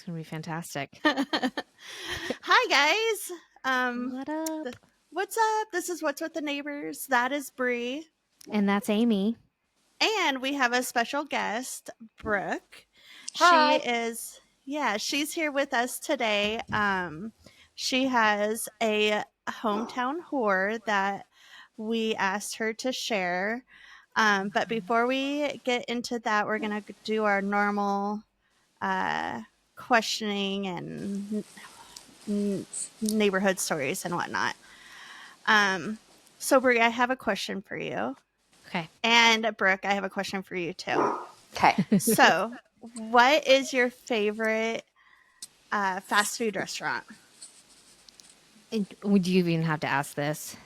going to be fantastic. Hi, guys. What up? What's up? This is What's with the Neighbors. That is Bree. And that's Amy. And we have a special guest, Brooke. Hi. She's here with us today. She has a hometown horror that we asked her to share. But before we get into that, we're going to do our normal questioning and neighborhood stories and whatnot. So Brie, I have a question for you. Okay. And Brooke, I have a question for you too. Okay. So, what is your favorite fast food restaurant? Would you even have to ask this?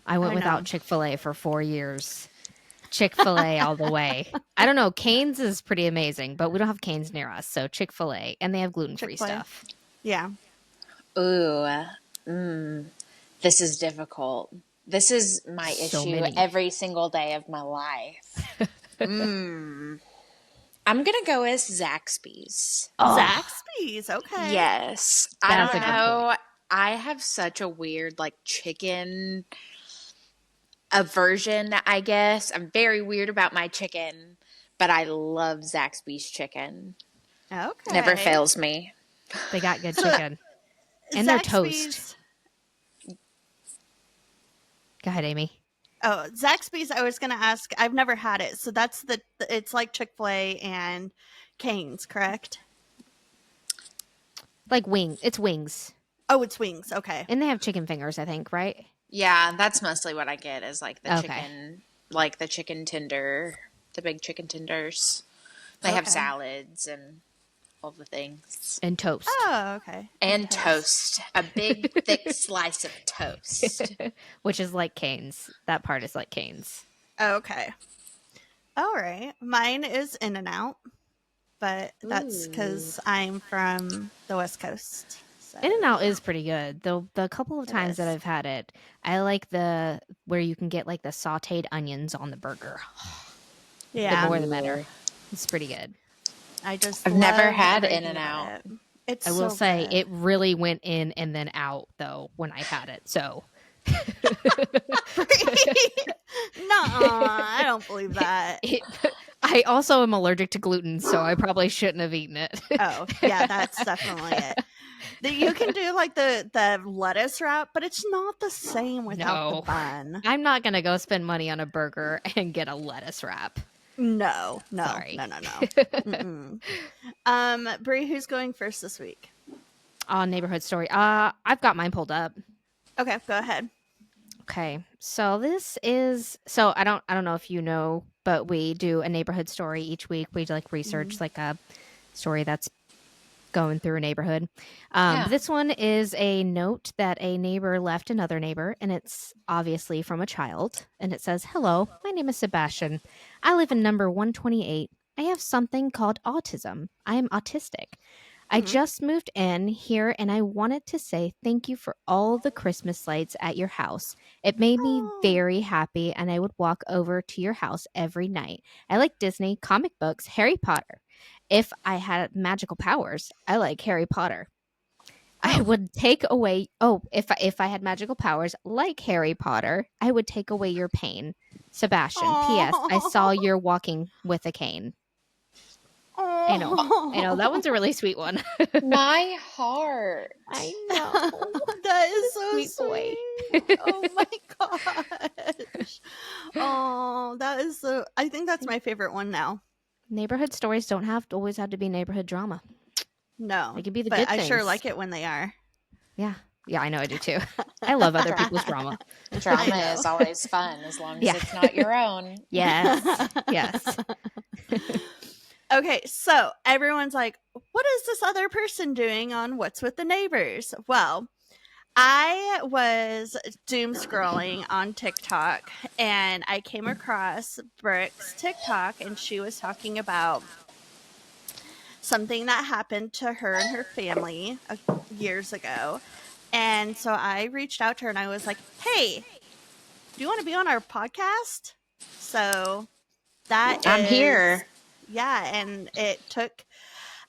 I went I know. without Chick-fil-A for 4 years. Chick-fil-A all the way. I don't know. Cane's is pretty amazing, but we don't have Cane's near us. So Chick-fil-A. And they have gluten-free Chick-fil-A. stuff. Yeah. Ooh. This is difficult. This is my issue every single day of my life. I'm going to go with Zaxby's. Oh. Zaxby's. Okay. Yes. That's I don't know. I have such a weird, chicken aversion, I guess. I'm very weird about my chicken, but I love Zaxby's chicken. Okay. Never fails me. They got good chicken. And their toast. Go ahead, Amy. Oh, Zaxby's, I was going to ask. I've never had it. So that's it's like Chick-fil-A and Cane's, correct? Like it's wings. Oh, it's wings. Okay. And they have chicken fingers, I think, right? Yeah, that's mostly what I get is chicken, the chicken tender, the big chicken tenders. They have salads and all the things. And toast. Oh, okay. And toast. A big, thick slice of toast. Which is like Cane's. That part is like Cane's. Okay. All right. Mine is In-N-Out, but that's because I'm from the West Coast. So. In-N-Out is pretty good. The couple of times that I've had it, I like where you can get like the sauteed onions on the burger. Yeah. The more the better. It's pretty good. I've never had In-N-Out. I will say it really went in and then out though when I had it. So no, I don't believe that. I also am allergic to gluten, so I probably shouldn't have eaten it. Oh, yeah, that's definitely it. You can do like the lettuce wrap, but it's not the same without the bun. I'm not gonna go spend money on a burger and get a lettuce wrap. No. Sorry. No. Brie, who's going first this week? Neighborhood story. I've got mine pulled up. Okay, go ahead. Okay, so this is I don't know if you know, but we do a neighborhood story each week. We research a story that's going through a neighborhood. This one is a note that a neighbor left another neighbor, and it's obviously from a child. And it says, "Hello, my name is Sebastian. I live in number 128. I have something called autism. I am autistic. I just moved in here, and I wanted to say thank you for all the Christmas lights at your house. It made me very happy, and I would walk over to your house every night. I like Disney, comic books, Harry Potter. If I had magical powers, I like Harry Potter. I would take away... if I had magical powers like Harry Potter, I would take away your pain. Sebastian, P.S. I saw you're walking with a cane." I know. That one's a really sweet one. My heart. I know. That is so sweet sweet. boy. Oh my gosh. Oh, that is so... I think that's my favorite one now. Neighborhood stories don't always have to be neighborhood drama. No. They could be the but good I things. sure like it when they are. Yeah. Yeah, I know I do too. I love other people's drama. Drama is always fun as long as it's not your own. Yes. Yes. Okay, so everyone's like, what is this other person doing on What's with the Neighbors? Well, I was doom scrolling on TikTok, and I came across Brooke's TikTok, and she was talking about something that happened to her and her family years ago. And so I reached out to her, and I was like, hey, do you want to be on our podcast? So I'm here. Yeah, and it took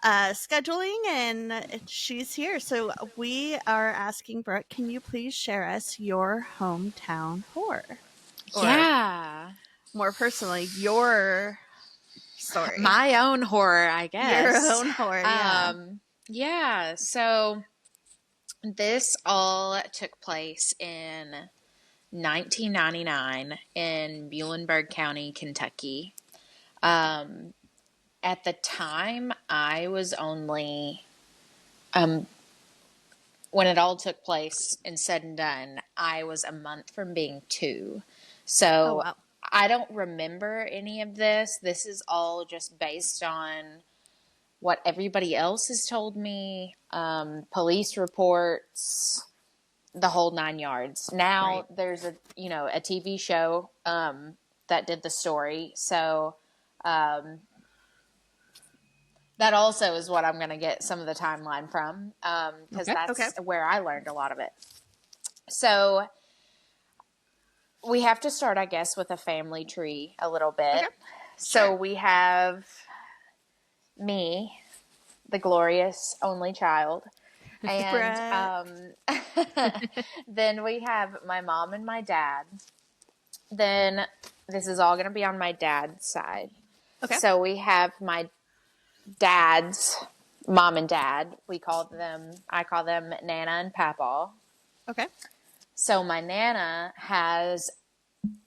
scheduling, and she's here. So we are asking Brooke, can you please share us your hometown horror? Or more personally, your story. My own horror, I guess. Your own horror, yeah. Yeah, so this all took place in 1999 in Muhlenberg County, Kentucky. At the time, I was only, when it all took place and said and done, I was a month from being 2. So wow. I don't remember any of this. This is all just based on what everybody else has told me, police reports, the whole 9 yards. Now there's a TV show that did the story. So that also is what I'm going to get some of the timeline from, because that's where I learned a lot of it. So we have to start, I guess, with a family tree a little bit. Okay. So we have me, the glorious only child. And then we have my mom and my dad. Then this is all going to be on my dad's side. Okay. So we have my dad's mom and dad. I call them Nana and Papa. Okay. So my Nana has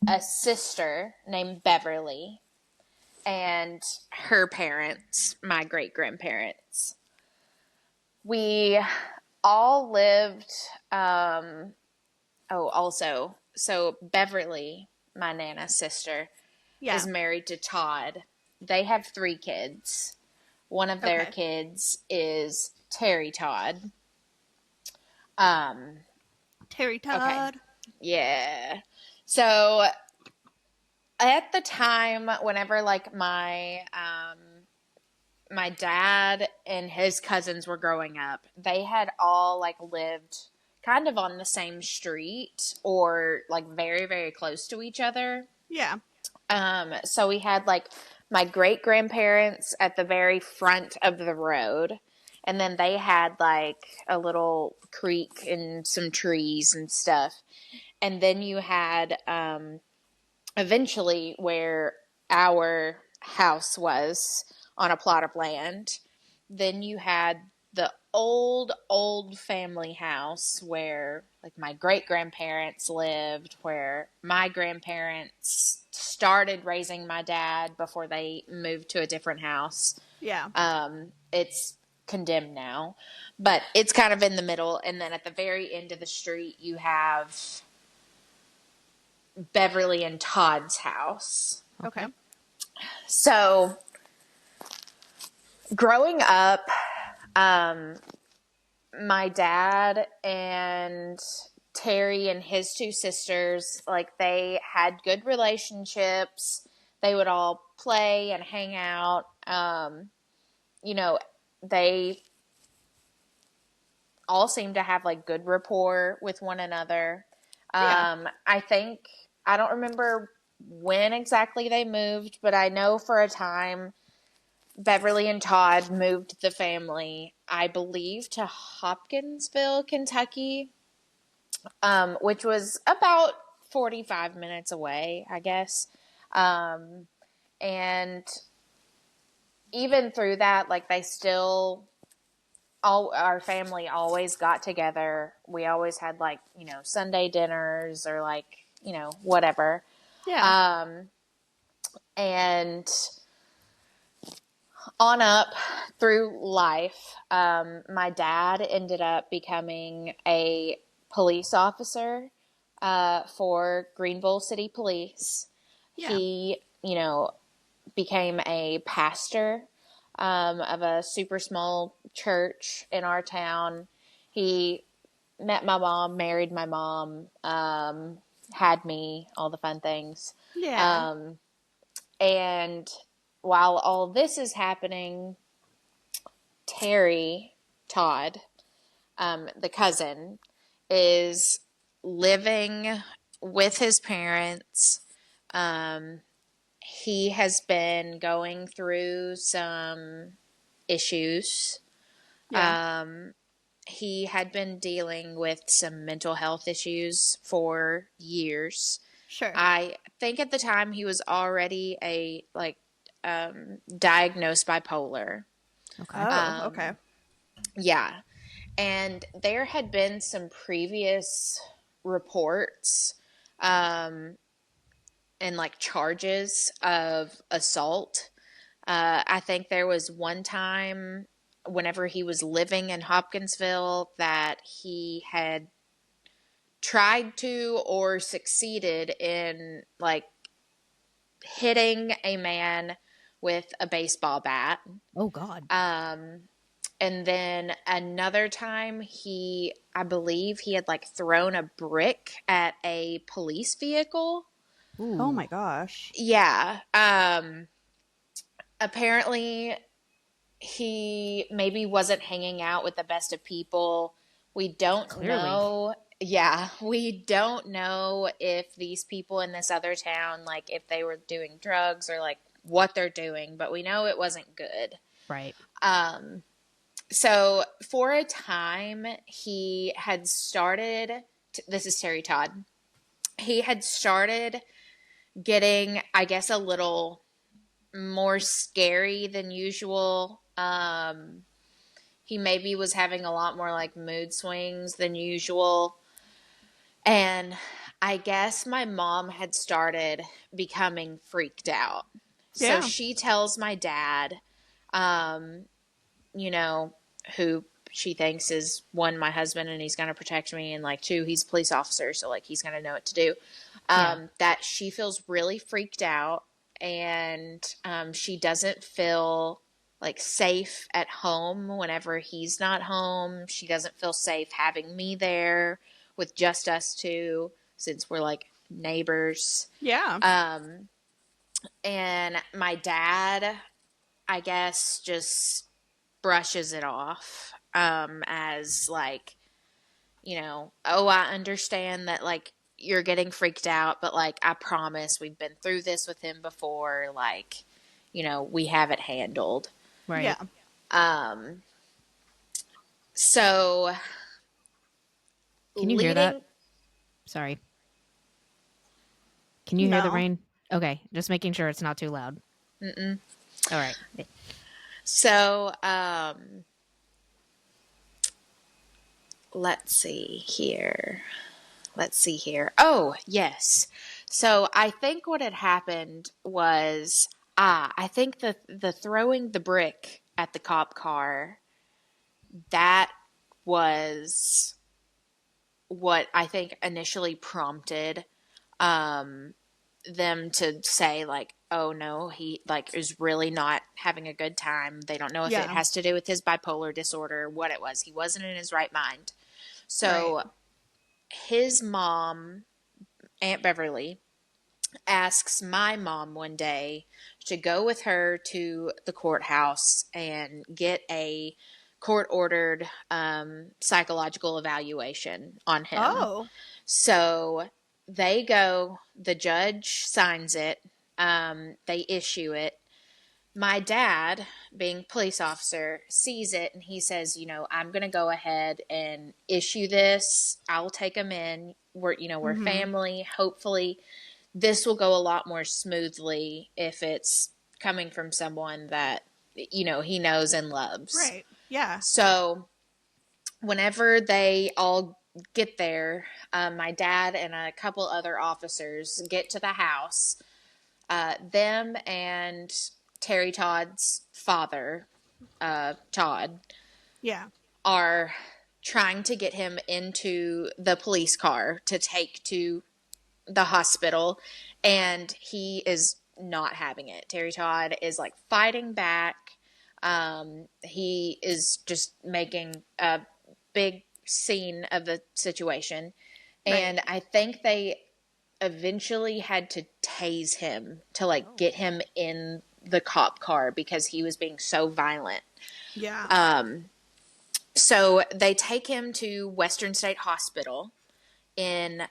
a sister named Beverly and her parents, my great-grandparents. We all lived, so Beverly, my Nana's sister, is married to Todd. They have 3 kids. One of their kids is Terry Todd. Terry Todd. Okay. Yeah. So at the time, whenever like my dad and his cousins were growing up, they had all like lived kind of on the same street or like very, very close to each other. Yeah. So we had like my great grandparents at the very front of the road, and then they had like a little creek and some trees and stuff. And then you had eventually where our house was on a plot of land. Then you had the old family house where like my great grandparents lived, where my grandparents started raising my dad before they moved to a different house. Yeah. It's condemned now, but it's kind of in the middle. And then at the very end of the street, you have Beverly and Todd's house. Okay. So growing up, my dad and Terry and his 2 sisters, like they had good relationships. They would all play and hang out. They all seemed to have like good rapport with one another. I think, I don't remember when exactly they moved, but I know for a time Beverly and Todd moved the family, I believe, to Hopkinsville, Kentucky, which was about 45 minutes away, I guess. And even through that, like our family always got together. We always had like, Sunday dinners or like, whatever. Yeah. And on up through life, my dad ended up becoming a police officer for Greenville City Police. Yeah. He, became a pastor of a super small church in our town. He met my mom, married my mom, had me, all the fun things. Yeah. And while all this is happening, Terry Todd, the cousin, is living with his parents. He has been going through some issues. Yeah. He had been dealing with some mental health issues for years. Sure. I think at the time he was already diagnosed bipolar. Okay. Oh, okay. Yeah. And there had been some previous reports and like charges of assault. I think there was one time whenever he was living in Hopkinsville that he had tried to or succeeded in like hitting a man with a baseball bat. Oh God. And then another time I believe he had like thrown a brick at a police vehicle. Ooh. Oh my gosh. Yeah. Apparently he maybe wasn't hanging out with the best of people. We don't Clearly. know. Yeah, we don't know if these people in this other town, like if they were doing drugs or like what they're doing, but we know it wasn't good. Right. So for a time, he had started, this is Terry Todd, he had started getting, I guess, a little more scary than usual. He maybe was having a lot more like mood swings than usual. And I guess my mom had started becoming freaked out. So Yeah. she tells my dad, you know, who she thinks is one, my husband, and he's going to protect me, and like two, he's a police officer, so like he's going to know what to do. That she feels really freaked out, and she doesn't feel like safe at home whenever he's not home. She doesn't feel safe having me there with just us two, since we're like neighbors. Yeah. And my dad, I guess, just brushes it off as like, you know, oh, I understand that like you're getting freaked out, but like I promise we've been through this with him before, like, you know, we have it handled. Right. Yeah. So Can you hear that? Sorry. Can you hear the No. rain? Okay, just making sure it's not too loud. Mm-mm. All right. So let's see here. Oh, yes. So I think what had happened was, I think the throwing the brick at the cop car, that was what I think initially prompted them to say like, oh no, he like is really not having a good time. They don't know if it has to do with his bipolar disorder, what it was. He wasn't in his right mind. So his mom, Aunt Beverly, asks my mom one day to go with her to the courthouse and get a court ordered psychological evaluation on him. Oh. So they go, the judge signs it, they issue it. My dad, being police officer, sees it and he says, you know, I'm going to go ahead and issue this. I'll take him in. We're family. Hopefully this will go a lot more smoothly if it's coming from someone that, you know, he knows and loves. Right. Yeah. So whenever they all get there, my dad and a couple other officers get to the house. Them and Terry Todd's father, Todd, are trying to get him into the police car to take to the hospital, and he is not having it. Terry Todd is like fighting back. He is just making a big scene of the situation. And I think they eventually had to tase him to like get him in the cop car because he was being so violent. Yeah. So they take him to Western State Hospital in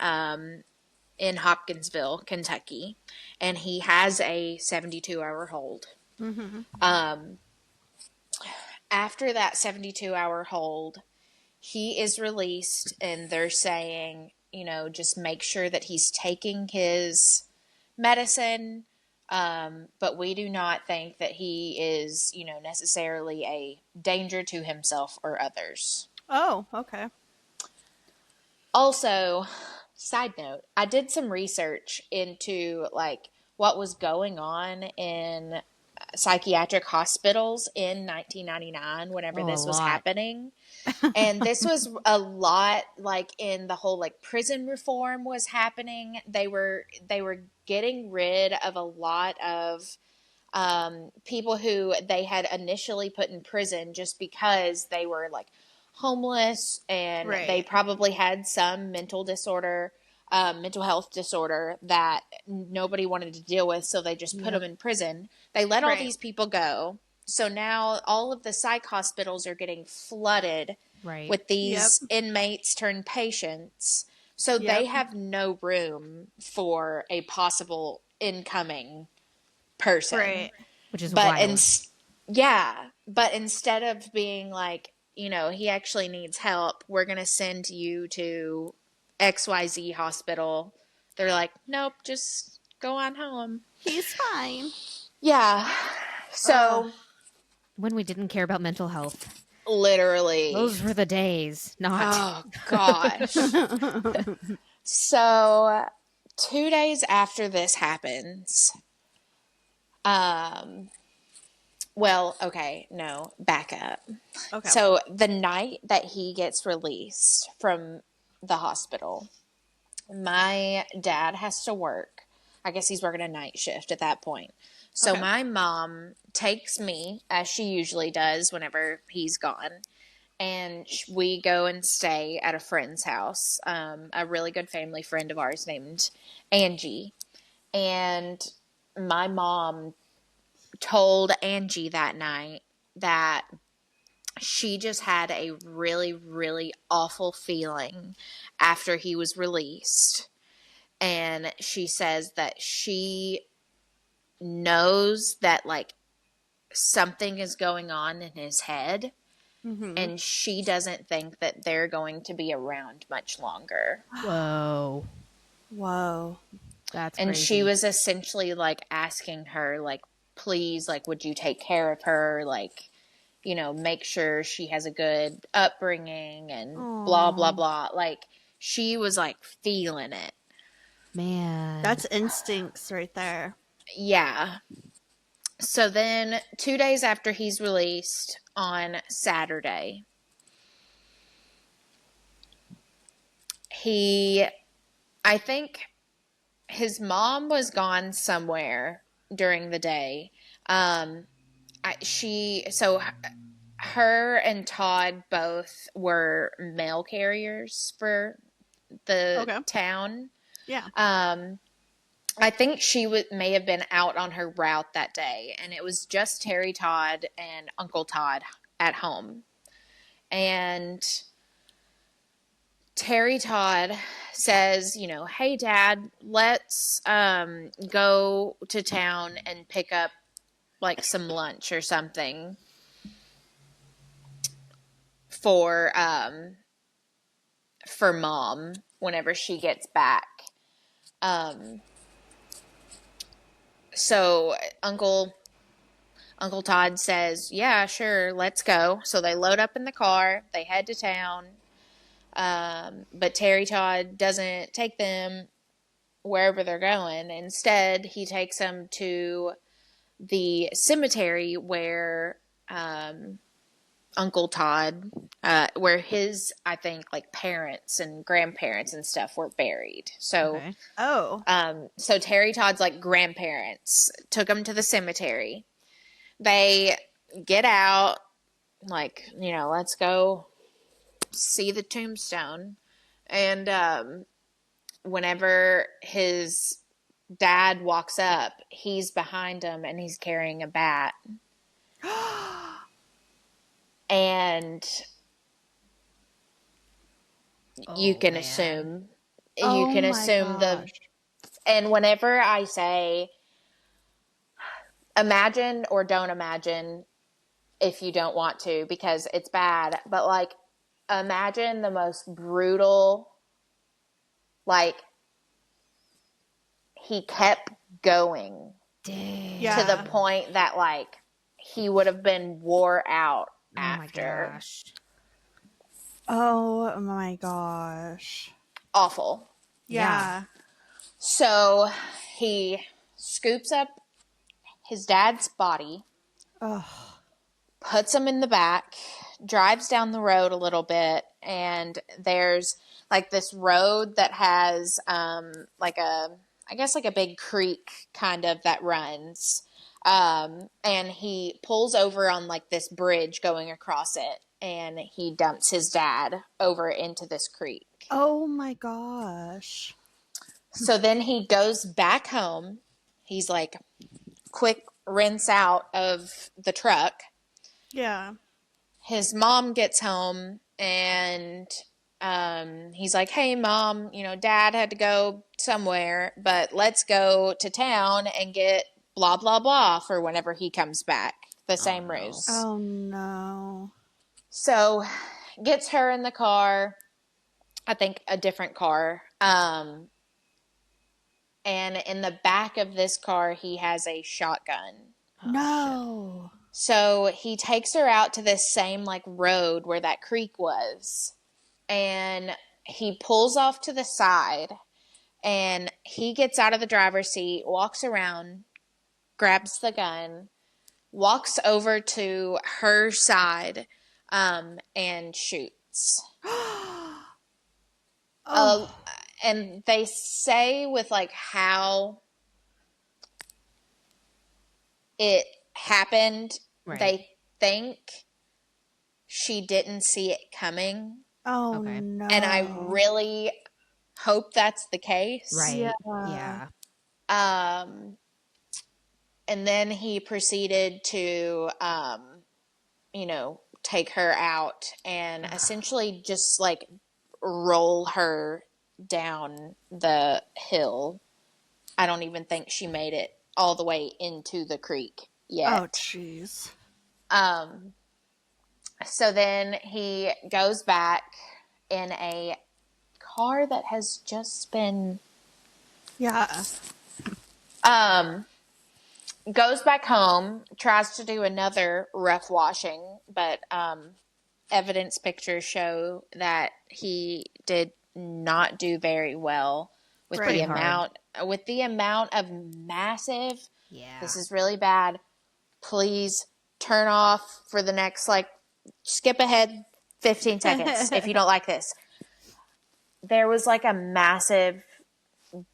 Hopkinsville, Kentucky, and he has a 72-hour hold. after that 72-hour hold, he is released, and they're saying, just make sure that he's taking his medicine. But we do not think that he is, necessarily a danger to himself or others. Oh, okay. Also, side note, I did some research into like what was going on in psychiatric hospitals in 1999 whenever this was happening. And this was a lot like in the whole like prison reform was happening. They were getting rid of a lot of people who they had initially put in prison just because they were like homeless and they probably had some mental health disorder that nobody wanted to deal with. So they just put them in prison. They let all these people go. So now all of the psych hospitals are getting flooded with these inmates turned patients. So they have no room for a possible incoming person. Right. Which is wild. But instead of being like, he actually needs help, we're going to send you to XYZ hospital. They're like, nope, just go on home. He's fine. Yeah. So when we didn't care about mental health. Literally. Those were the days. Oh, gosh. So 2 days after this happens, back up. Okay. So the night that he gets released from the hospital, my dad has to work. I guess he's working a night shift at that point. So my mom takes me, as she usually does whenever he's gone, and we go and stay at a friend's house, a really good family friend of ours named Angie. And my mom told Angie that night that she just had a really, really awful feeling after he was released. And she says that she knows that like something is going on in his head. Mm-hmm. And she doesn't think that they're going to be around much longer. Whoa. That's crazy. And she was essentially like asking her, like, please, like, would you take care of her? Like, make sure she has a good upbringing and blah, blah, blah. Like, she was like feeling it. Man. That's instincts right there. Yeah. So then 2 days after he's released on Saturday, I think his mom was gone somewhere during the day. Her and Todd both were mail carriers for the town. Yeah. I think she may have been out on her route that day, and it was just Terry Todd and Uncle Todd at home. And Terry Todd says, hey, Dad, let's go to town and pick up like some lunch or something for Mom whenever she gets back. So Uncle Todd says, yeah, sure, let's go. So they load up in the car, they head to town. But Terry Todd doesn't take them wherever they're going. Instead, he takes them to the cemetery where Uncle Todd, where his, I think, like parents and grandparents and stuff were buried. So, so Terry Todd's like grandparents took him to the cemetery. They get out, like, let's go see the tombstone. And whenever his dad walks up, he's behind him and he's carrying a bat. And you can assume and whenever I say imagine or don't imagine if you don't want to, because it's bad. But like, imagine the most brutal, like, he kept going to the point that like he would have been wore out after. My gosh. Oh my gosh. Awful. Yeah. So he scoops up his dad's body, puts him in the back, drives down the road a little bit, and there's like this road that has like a, I guess like a big creek kind of that runs. And he pulls over on like this bridge going across it, and he dumps his dad over into this creek. Oh my gosh. So then he goes back home. He's like, quick rinse out of the truck. Yeah. His mom gets home, and he's like, hey, Mom, you know, Dad had to go somewhere, but let's go to town and get blah, blah, blah for whenever he comes back. The same ruse. Oh, no. So gets her in the car, I think a different car. And in the back of this car, he has a shotgun. No. So he takes her out to this same like road where that creek was, and he pulls off to the side, and he gets out of the driver's seat, walks around, grabs the gun, walks over to her side, and shoots. And they say with like how it happened, they think she didn't see it coming. Oh, no. And I really hope that's the case. Right. Yeah. And then he proceeded to, you know, take her out and essentially just like roll her down the hill. I don't even think she made it all the way into the creek yet. Oh, jeez. So then he goes back in a car that has just been... Yeah. Goes back home, tries to do another rough washing, but evidence pictures show that he did not do very well with the amount of massive... Yeah. This is really bad. Please turn off for the next, like, skip ahead 15 seconds if you don't like this. There was like a massive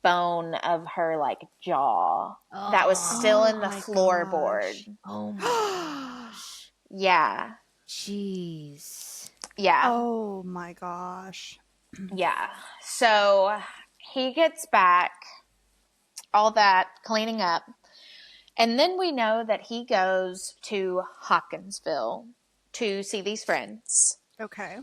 bone of her like jaw that was still in the floorboard. Oh my gosh. Yeah. Jeez. Yeah. Oh my gosh. Yeah. So he gets back, all that cleaning up. And then we know that he goes to Hopkinsville to see these friends. Okay.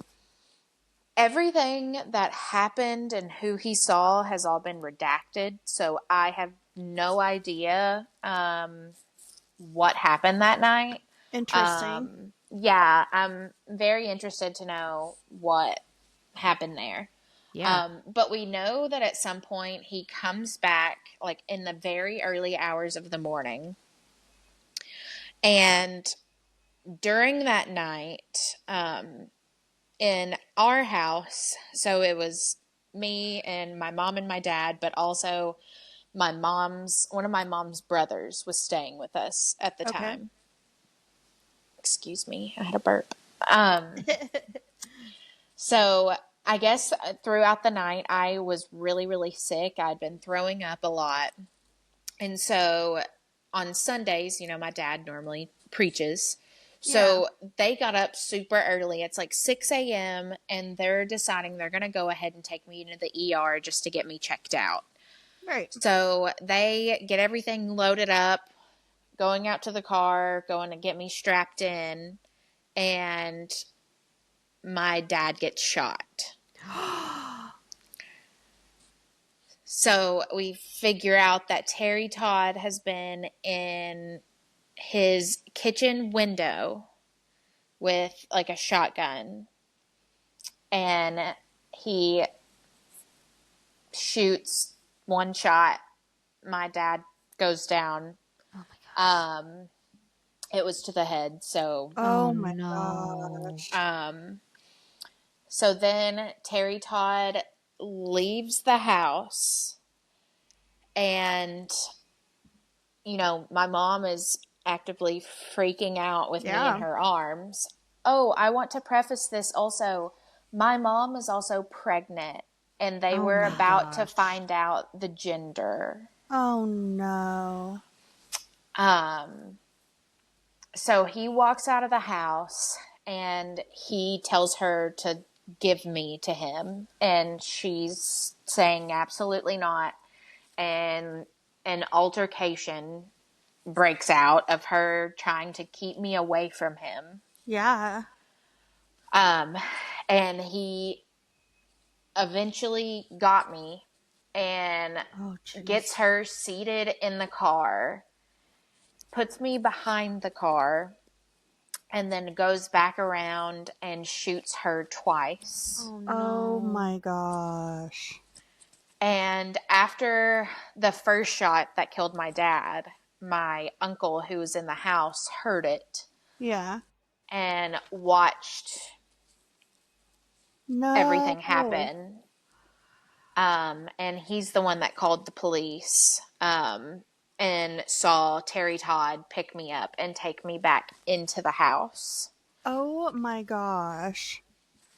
Everything that happened and who he saw has all been redacted, so I have no idea what happened that night. Interesting. Yeah, I'm very interested to know what happened there. Yeah. But we know that at some point he comes back, like in the very early hours of the morning. And during that night, in our house, so it was me and my mom and my dad, but also one of my mom's brothers was staying with us at the time. Excuse me, I had a burp. So I guess throughout the night I was really, really sick. I'd been throwing up a lot. And so on Sundays, you know, my dad normally preaches. So they got up super early. It's like 6 a.m. and they're deciding they're going to go ahead and take me into the ER just to get me checked out. Right. So they get everything loaded up, going out to the car, going to get me strapped in, and my dad gets shot. So we figure out that Terry Todd has been in his kitchen window with like a shotgun, and he shoots one shot. My dad goes down. Oh my gosh. It was to the head. So, Oh my no. gosh. so then Terry Todd leaves the house, and, my mom is actively freaking out with me in Yeah. her arms. Oh, I want to preface this also. My mom is also pregnant, and they Oh were my about to gosh. find out the gender. Oh no. So he walks out of the house, and he tells her to give me to him, and she's saying absolutely not. And an altercation breaks out of her trying to keep me away from him. Yeah. And he eventually got me and Oh jeez. gets her seated in the car, puts me behind the car, and then goes back around and shoots her twice. Oh Oh no. my gosh. And after the first shot that killed my dad, my uncle, who was in the house, heard it Yeah. and watched everything No. happen. And he's the one that called the police, and saw Terry Todd pick me up and take me back into the house. Oh my gosh.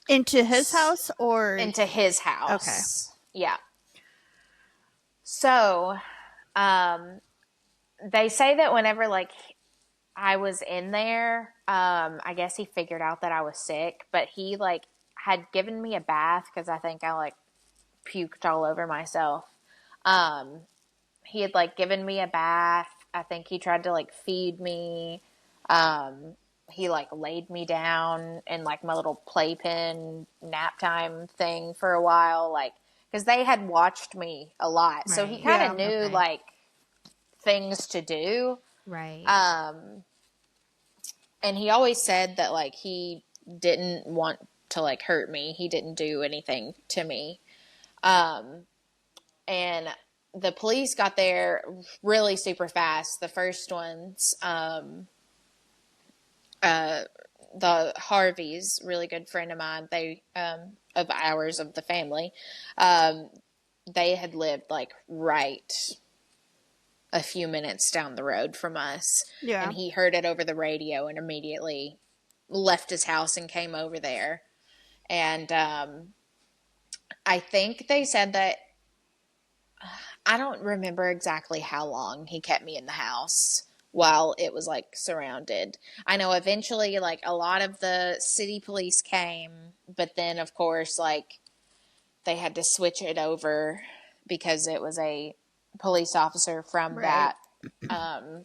Into his house or Into his okay. house. Yeah. So, they say that whenever, like, I was in there, I guess he figured out that I was sick, but he, like, had given me a bath because I think I, like, puked all over myself. He had, like, given me a bath. I think he tried to, like, feed me. He, like, laid me down in, like, my little playpen nap time thing for a while, like, because they had watched me a lot. So he Right. kind Yeah. of knew, Okay. like, things to do. Right. And he always said that, like, he didn't want to, like, hurt me. He didn't do anything to me. And the police got there really super fast. The first ones, the Harveys, really good friend of mine, they, of ours, of the family, they had lived, like, right a few minutes down the road from us. Yeah. And he heard it over the radio and immediately left his house and came over there. And I think they said that, I don't remember exactly how long he kept me in the house while it was, like, surrounded. I know eventually, like, a lot of the city police came, but then, of course, like, they had to switch it over because it was a police officer from Right. that.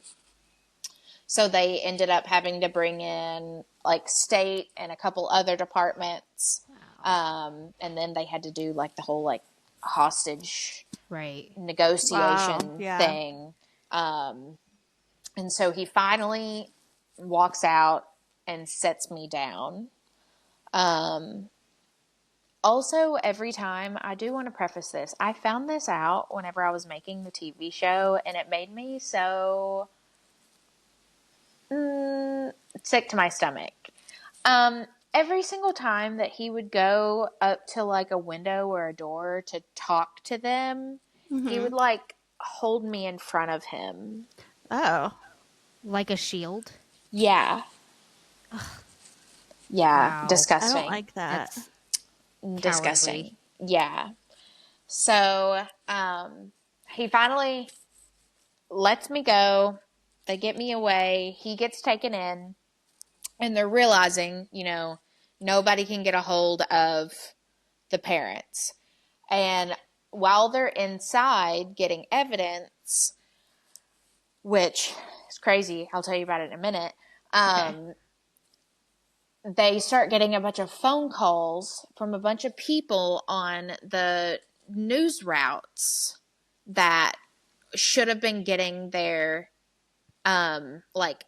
So they ended up having to bring in, like, state and a couple other departments. Wow. And then they had to do, like, the whole, like, hostage Right. Wow. negotiation Yeah. thing. And so he finally walks out and sets me down. Also, every time, I do want to preface this, I found this out whenever I was making the TV show, and it made me so sick to my stomach. Every single time that he would go up to, like, a window or a door to talk to them, he would, like, hold me in front of him. Oh. Like a shield. Yeah. Yeah. Wow. Disgusting. I don't like that. That's Disgusting. cowardly. Yeah. So, he finally lets me go. They get me away. He gets taken in, and they're realizing, nobody can get a hold of the parents. And while they're inside getting evidence, which is crazy, I'll tell you about it in a minute, they start getting a bunch of phone calls from a bunch of people on the news routes that should have been getting their, like,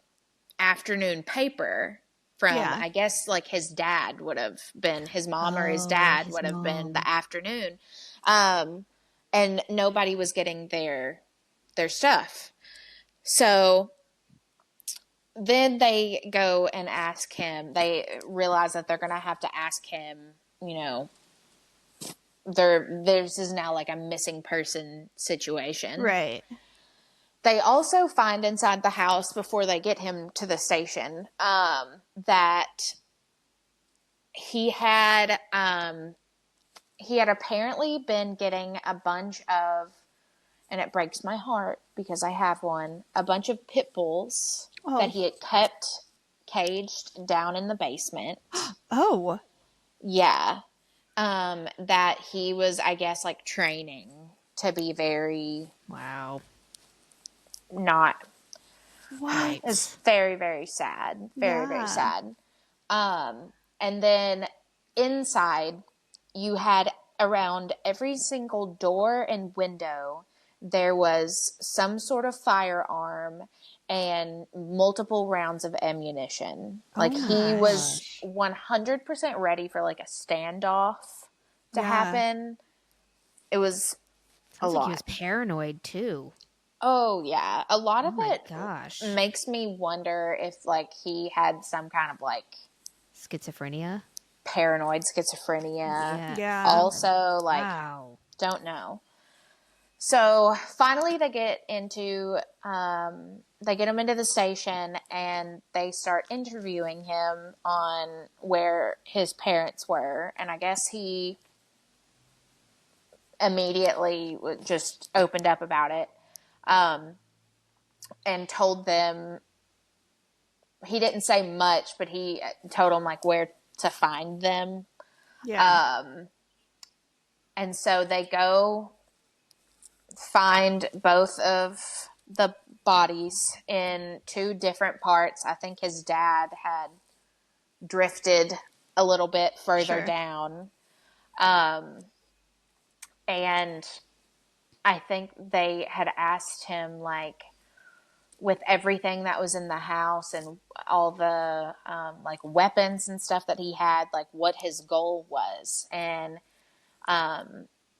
afternoon paper. from, Yeah. I guess, like his dad would have been, his mom or his dad would have been the afternoon. And nobody was getting their stuff. So then they go and ask him, they realize that they're going to have to ask him, you know, this is now like a missing person situation. Right. They also find inside the house before they get him to the station, that he had apparently been getting a bunch of, and it breaks my heart because I have one, a bunch of pit bulls that he had kept caged down in the basement. Oh. Yeah. That he was, I guess, like training to be very not. What? It's very, very sad. Very, very sad. And then inside, you had around every single door and window, there was some sort of firearm and multiple rounds of ammunition. Like he was 100% ready for like a standoff to happen. It was a lot. He was paranoid too. Oh yeah, a lot of it gosh. makes me wonder if like he had some kind of like schizophrenia, paranoid schizophrenia. Yeah. Also, like, don't know. So finally, they get into him into the station, and they start interviewing him on where his parents were, and I guess he immediately just opened up about it. And told them, he didn't say much, but he told them like where to find them. Yeah. And so they go find both of the bodies in two different parts. I think his dad had drifted a little bit further down. And I think they had asked him, like, with everything that was in the house and all the, like, weapons and stuff that he had, like, what his goal was. And,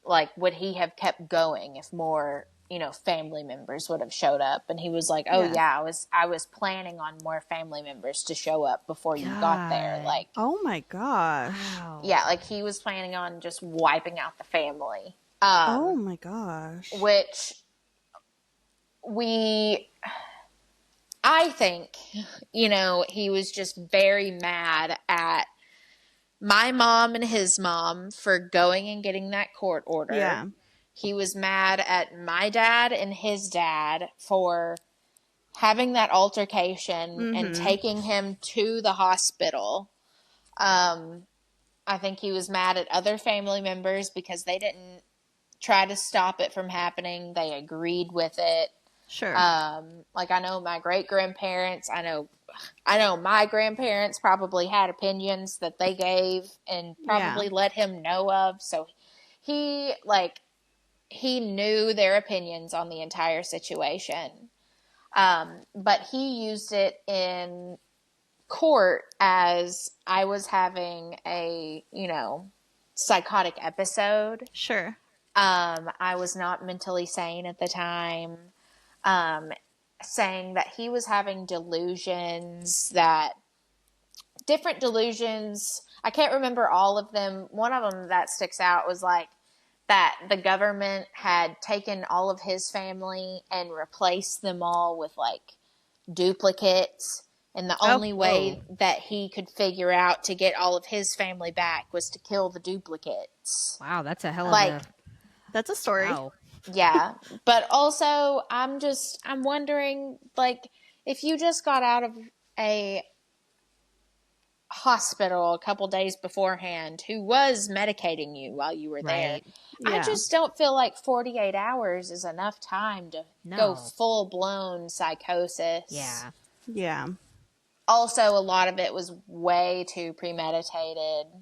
like, would he have kept going if more, you know, family members would have showed up? And he was like, oh, yeah, I was planning on more family members to show up before you got there. Like, oh, my gosh. Wow. Yeah, like, he was planning on just wiping out the family. Oh my gosh. Which I think, you know, he was just very mad at my mom and his mom for going and getting that court order. Yeah. He was mad at my dad and his dad for having that altercation and taking him to the hospital. I think he was mad at other family members because they didn't try to stop it from happening. They agreed with it. Sure. Like, I know my great-grandparents, I know my grandparents probably had opinions that they gave and probably let him know of. So he knew their opinions on the entire situation. But he used it in court as I was having a, you know, psychotic episode. Sure. I was not mentally sane at the time, saying that he was having different delusions. I can't remember all of them. One of them that sticks out was like that the government had taken all of his family and replaced them all with like duplicates. And the only way that he could figure out to get all of his family back was to kill the duplicates. Wow, that's a hell of a... That's a story. Wow. Yeah. But also, I'm wondering, like, if you just got out of a hospital a couple days beforehand who was medicating you while you were there, I just don't feel like 48 hours is enough time to go full-blown psychosis. Yeah. Yeah. Also, a lot of it was way too premeditated.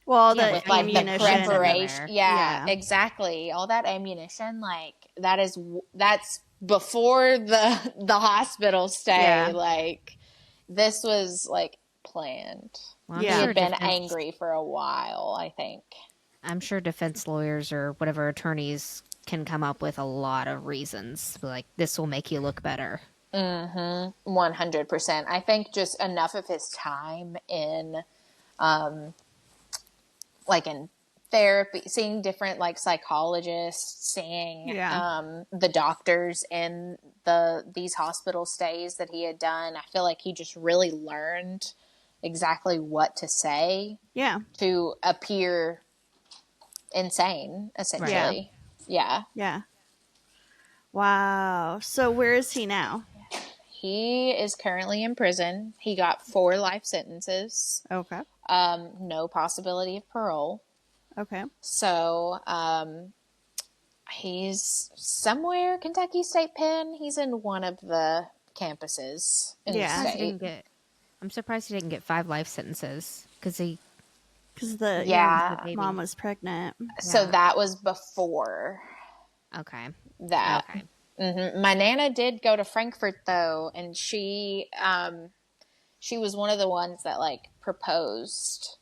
Well, with like the ammunition. preparation. Yeah, exactly. All that ammunition, like that's before the hospital stay. Yeah. Like This was like planned. Well, He Yeah. had been angry for a while, I think. I'm sure defense lawyers or whatever attorneys can come up with a lot of reasons. Like, this will make you look better. 100%. I think just enough of his time in, like in therapy, seeing different like psychologists, seeing the doctors in these hospital stays that he had done. I feel like he just really learned exactly what to say to appear insane, essentially. Yeah. Wow. So where is he now? He is currently in prison. He got 4 life sentences. Okay. No possibility of parole. Okay. So, he's somewhere Kentucky State Pen. He's in one of the campuses in the state. I'm surprised he didn't get 5 life sentences because the mom was pregnant. So that was before. Okay. That. Okay. Mm-hmm. My Nana did go to Frankfurt though, and she was one of the ones that like proposed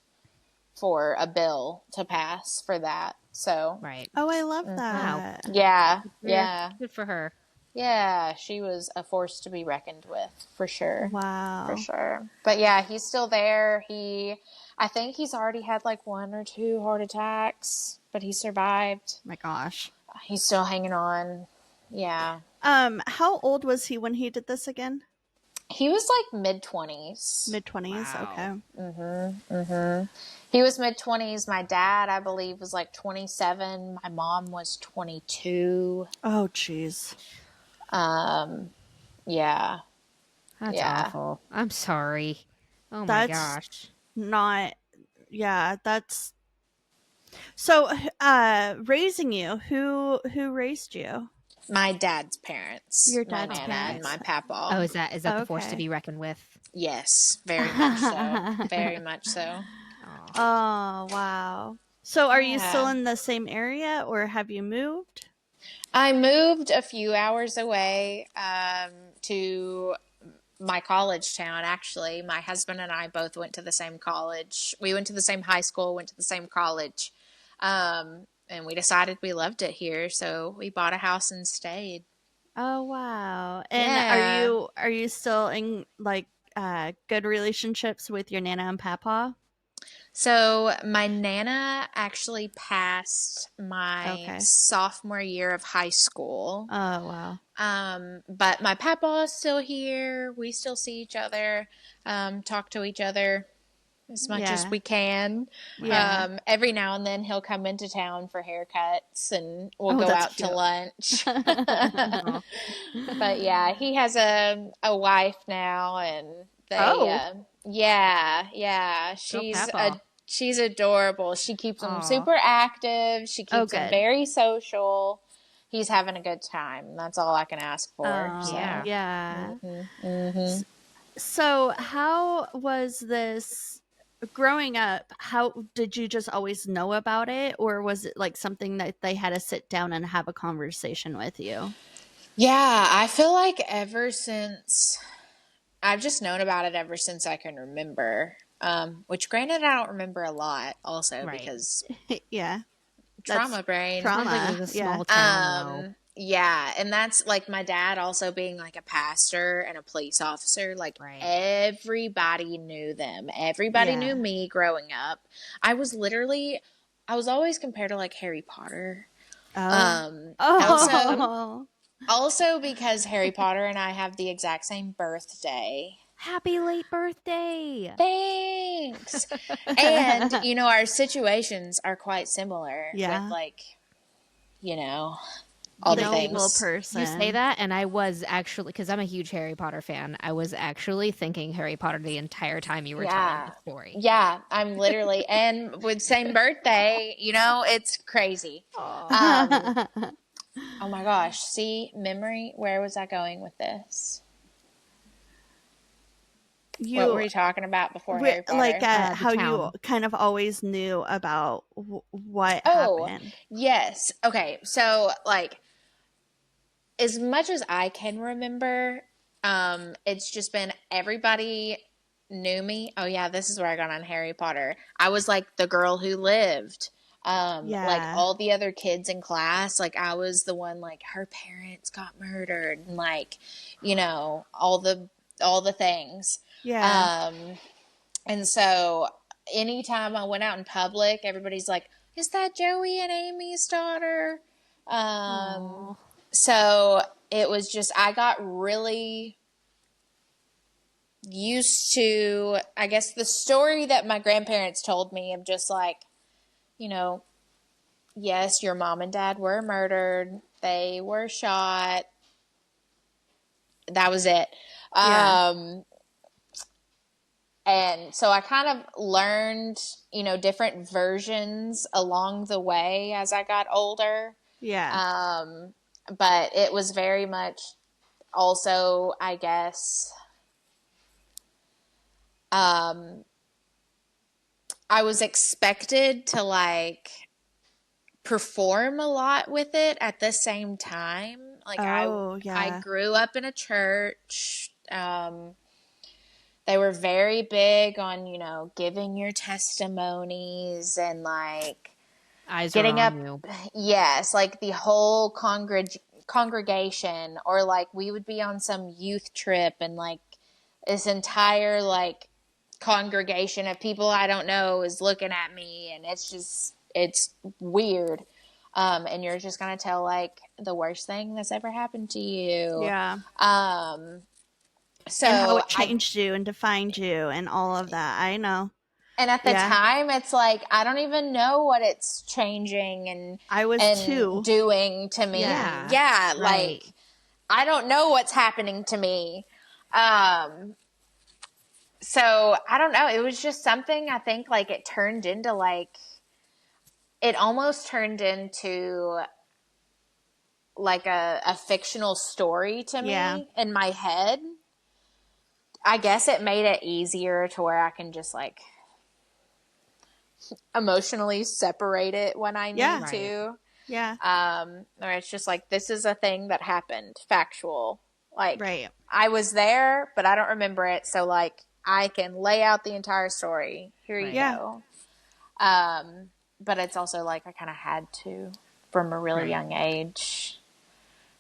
for a bill to pass for that. So right. Oh, I love that. Yeah. Yeah. Good for her. Yeah, she was a force to be reckoned with, for sure. Wow. For sure. But yeah, he's still there. I think he's already had like 1 or 2 heart attacks, but he survived. My gosh. He's still hanging on. Yeah. How old was he when he did this again? He was like mid-20s. Mid-20s, wow. Okay. He was mid-20s. My dad, I believe, was like 27. My mom was 22. Oh, jeez. Yeah. That's awful. I'm sorry. Oh my gosh. That's so raising you. Who raised you? My dad's parents. Your dad's my parents. And my papa. Oh, is that the force to be reckoned with? Yes, very much so. Very much so. Oh, wow. So are you still in the same area or have you moved? I moved a few hours away to my college town, actually. My husband and I both went to the same college. We went to the same high school, went to the same college. And we decided we loved it here, so we bought a house and stayed. Oh, wow. And are you still in like good relationships with your Nana and Papa? So my Nana actually passed my sophomore year of high school. Oh, wow. But my Papa is still here. We still see each other, talk to each other as much as we can. Yeah. Every now and then he'll come into town for haircuts and we'll go out to lunch. But yeah, he has a wife now and they she's adorable. She keeps him super active. She keeps him very social. He's having a good time. That's all I can ask for. Yeah. Mm-hmm. So how was this growing up? How did you just always know about it, or was it like something that they had to sit down and have a conversation with you? Yeah, I feel like I've just known about it ever since I can remember. Which granted, I don't remember a lot also because trauma brain. Trauma. Like a small town, yeah. And that's like my dad also being like a pastor and a police officer. Like everybody knew them. Everybody knew me growing up. I was always compared to like Harry Potter. Also because Harry Potter and I have the exact same birthday. Happy late birthday. Thanks. And, our situations are quite similar with like, all the things. Evil person. You say that, and I was actually, because I'm a huge Harry Potter fan, I was actually thinking Harry Potter the entire time you were telling the story. Yeah, I'm literally, and with same birthday, it's crazy. Oh my gosh. See, memory, where was I going with this? What were you talking about before Harry Potter? Like how you kind of always knew about what happened. Yes. Okay. So, like, as much as I can remember, It's just been everybody knew me. Oh yeah, this is where I got on Harry Potter. I was like the girl who lived. Like all the other kids in class, like I was the one, like her parents got murdered and like, all the things. Yeah. And so anytime I went out in public, everybody's like, is that Joey and Amy's daughter? So it was just, I got really used to, I guess, the story that my grandparents told me of just like, yes, your mom and dad were murdered. They were shot. That was it. Yeah. And so I kind of learned, different versions along the way as I got older. Yeah. But it was very much also, I guess, I was expected to like perform a lot with it at the same time. Like I grew up in a church. They were very big on, giving your testimonies and like eyes getting are up. on you. Yes, like the whole congregation, or like we would be on some youth trip and like this entire like congregation of people I don't know is looking at me, and it's weird. And you're just gonna tell like the worst thing that's ever happened to you. Yeah. So and how it changed you and defined you and all of that. I know. And at the time, it's like, I don't even know what it's changing and I was and doing to me. Yeah, right. like, I don't know what's happening to me. So, I don't know. It was just something, I think, like, it turned into, like, it almost turned into, like, a fictional story to me in my head. I guess it made it easier to where I can just, like, emotionally separate it when I need to. Yeah. Or it's just like, this is a thing that happened, factual. Like, Right. I was there, but I don't remember it. So, like, I can lay out the entire story. Here you go. But it's also like I kind of had to from a really young age,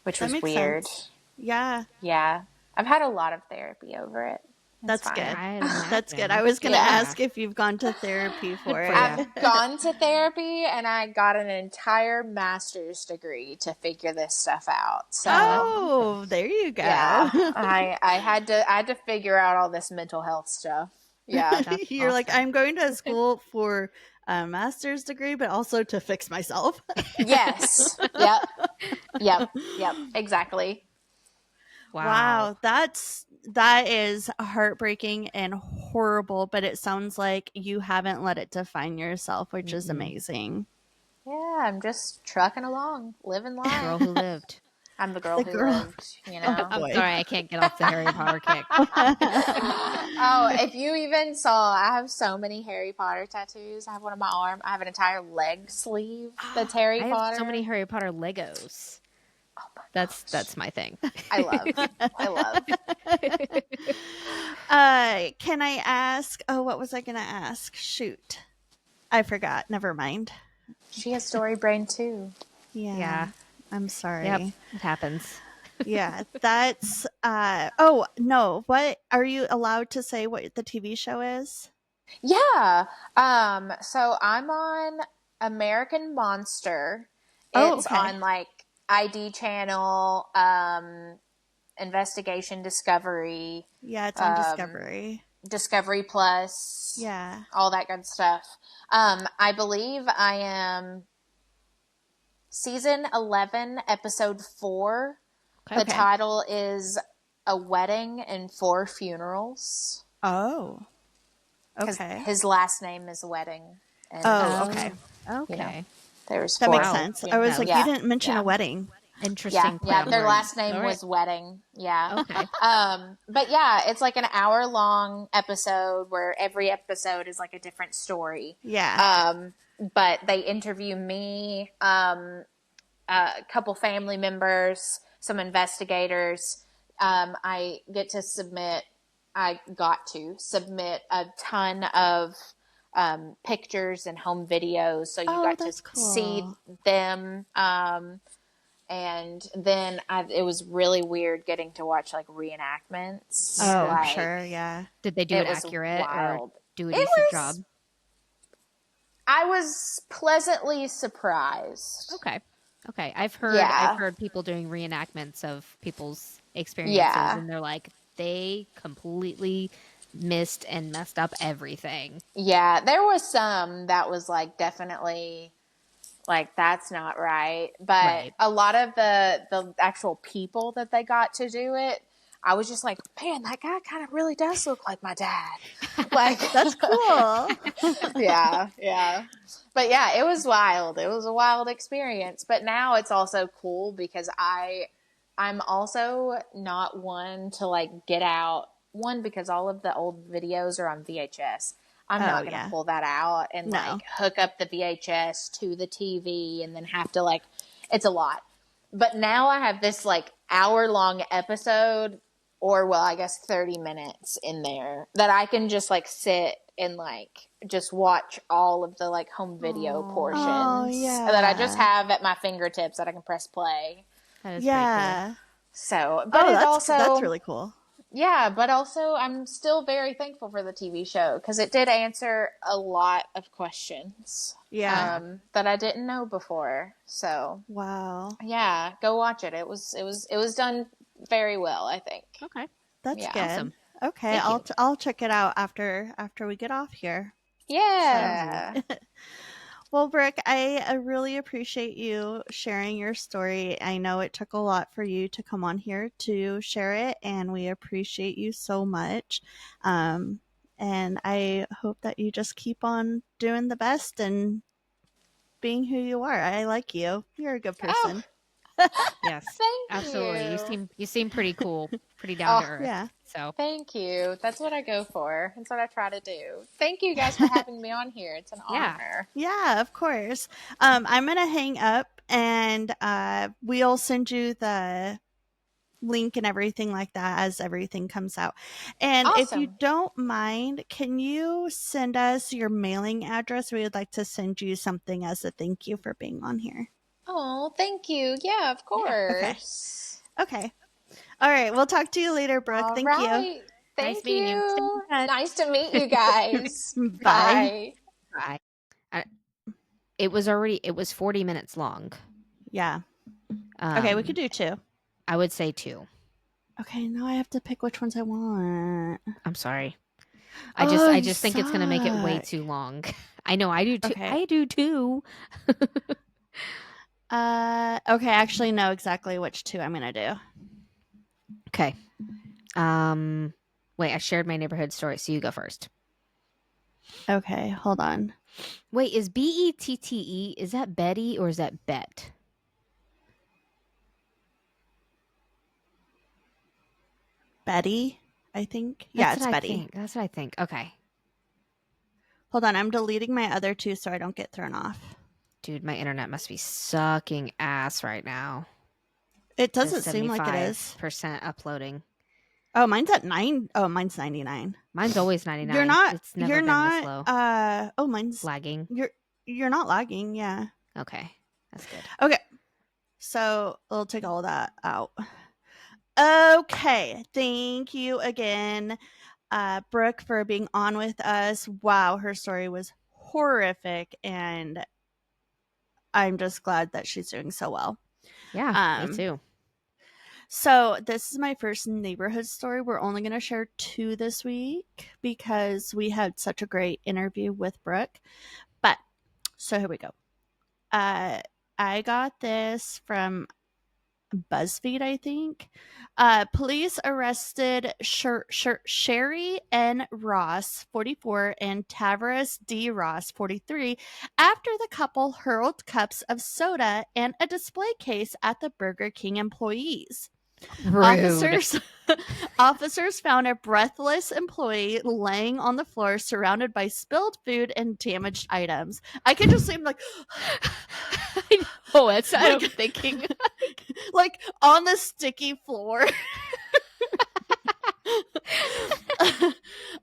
which was weird. Sense. Yeah. Yeah. I've had a lot of therapy over it. That's good. That's good. I was going to ask if you've gone to therapy for it. I've gone to therapy, and I got an entire master's degree to figure this stuff out. So, there you go. Yeah, I had to figure out all this mental health stuff. Yeah, you're like, I'm going to school for a master's degree, but also to fix myself. Yes. Yep. Exactly. Wow, that is heartbreaking and horrible, but it sounds like you haven't let it define yourself, which is amazing. Yeah, I'm just trucking along, living life. The girl who lived. I'm the girl who lived, I'm sorry, I can't get off the Harry Potter kick. Oh, if you even saw, I have so many Harry Potter tattoos. I have one on my arm. I have an entire leg sleeve that's Harry Potter. I have so many Harry Potter Legos. Oh my that's my thing. I love. Can I ask? Oh, what was I going to ask? Shoot, I forgot. Never mind. She has story brain too. Yeah. I'm sorry. Yep, it happens. Yeah, that's. Oh no! What are you allowed to say? What the TV show is? Yeah. So I'm on American Monster. It's on like ID Channel, Investigation Discovery. Yeah, it's on Discovery. Discovery Plus. Yeah. All that good stuff. I believe I am season 11, episode 4. Okay. The title is A Wedding and 4 Funerals. Oh. Okay. His last name is Wedding. And, okay. Okay. There's that 4 makes sense. I was like, you didn't mention a wedding. Interesting. Yeah, their last name was Wedding. Yeah. Okay. But yeah, it's like an hour-long episode where every episode is like a different story. Yeah. But they interview me, a couple family members, some investigators, I got to submit a ton of pictures and home videos. So you got to see them. And then it was really weird getting to watch like reenactments. Oh, like, sure, yeah. Did they do it accurate wild. or do a decent job? I was pleasantly surprised. Okay. I've heard people doing reenactments of people's experiences, and they're like, they completely missed and messed up everything. Yeah, there was some that was like definitely like that's not right, but a lot of the actual people that they got to do it, I was just like, man, that guy kind of really does look like my dad. Like, that's cool. Yeah. But yeah, it was wild. It was a wild experience. But now it's also cool because I'm also not one to like get out. One, because all of the old videos are on VHS. I'm not going to pull that out and like hook up the VHS to the TV and then have to like, it's a lot. But now I have this like hour-long episode, or well, I guess 30 minutes in there that I can just like sit and like just watch all of the like home video portions that I just have at my fingertips that I can press play. That is pretty cool. So, but that's really cool. Yeah, but also I'm still very thankful for the TV show because it did answer a lot of questions. That I didn't know before. So wow. Yeah, go watch it. It was done very well, I think. Okay, that's good. Awesome. Okay, I'll check it out after we get off here. Yeah. So. Well, Brooke, I really appreciate you sharing your story. I know it took a lot for you to come on here to share it, and we appreciate you so much. And I hope that you just keep on doing the best and being who you are. I like you. You're a good person. Yes, absolutely. You seem pretty cool, pretty down to earth. Yeah. So thank you. That's what I go for. That's what I try to do. Thank you guys for having me on here. It's an honor. Yeah, of course. I'm gonna hang up and we'll send you the link and everything like that as everything comes out. And if you don't mind, can you send us your mailing address? We would like to send you something as a thank you for being on here. Oh, thank you. Yeah, of course. Okay. All right. We'll talk to you later, Brooke. Thank you. Thank you. Nice to meet you guys. Bye. Bye. It was 40 minutes long. Yeah. Okay, we could do 2. I would say 2. Okay, now I have to pick which ones I want. I'm sorry. I just think it's gonna make it way too long. I know I do too. Okay. I do too. Okay, I actually know exactly which 2 I'm gonna do. Okay. Wait, I shared my neighborhood story, so you go first. Okay, hold on. Wait, is BETTE, is that Betty or is that Bet? Betty, I think. Yeah, it's Betty. That's what I think. Okay. Hold on, I'm deleting my other 2 so I don't get thrown off. Dude, my internet must be sucking ass right now. It doesn't seem like it is. % uploading. Oh, mine's at 9. Oh, mine's 99. Mine's always 99. You're not. It's never you're been not. This low. Oh, mine's lagging. You're not lagging. Yeah. Okay, that's good. Okay, so we'll take all that out. Okay, thank you again, Brooke, for being on with us. Wow, her story was horrific, and I'm just glad that she's doing so well. Yeah, me too. So this is my first neighborhood story. We're only going to share 2 this week because we had such a great interview with Brooke. But so here we go. I got this from BuzzFeed, I think. Police arrested Sherry N. Ross, 44, and Tavares D. Ross, 43, after the couple hurled cups of soda and a display case at the Burger King employees. Rude. Officers found a breathless employee laying on the floor surrounded by spilled food and damaged items. I could just see him like, oh, that's what I'm thinking. like on the sticky floor.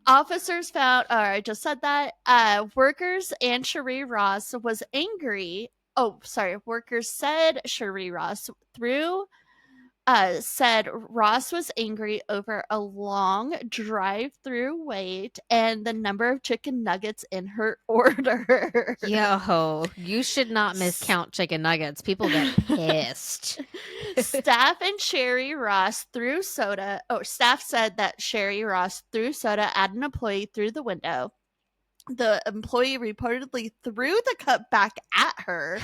Officers found, I just said that, workers and Cherie Ross was angry. Oh, sorry. Workers said Cherie Ross said Ross was angry over a long drive-through wait and the number of chicken nuggets in her order. Yo, you should not miscount chicken nuggets. People get pissed. Staff and Sherry Ross threw soda. Oh, staff said that Sherry Ross threw soda at an employee through the window. The employee reportedly threw the cup back at her.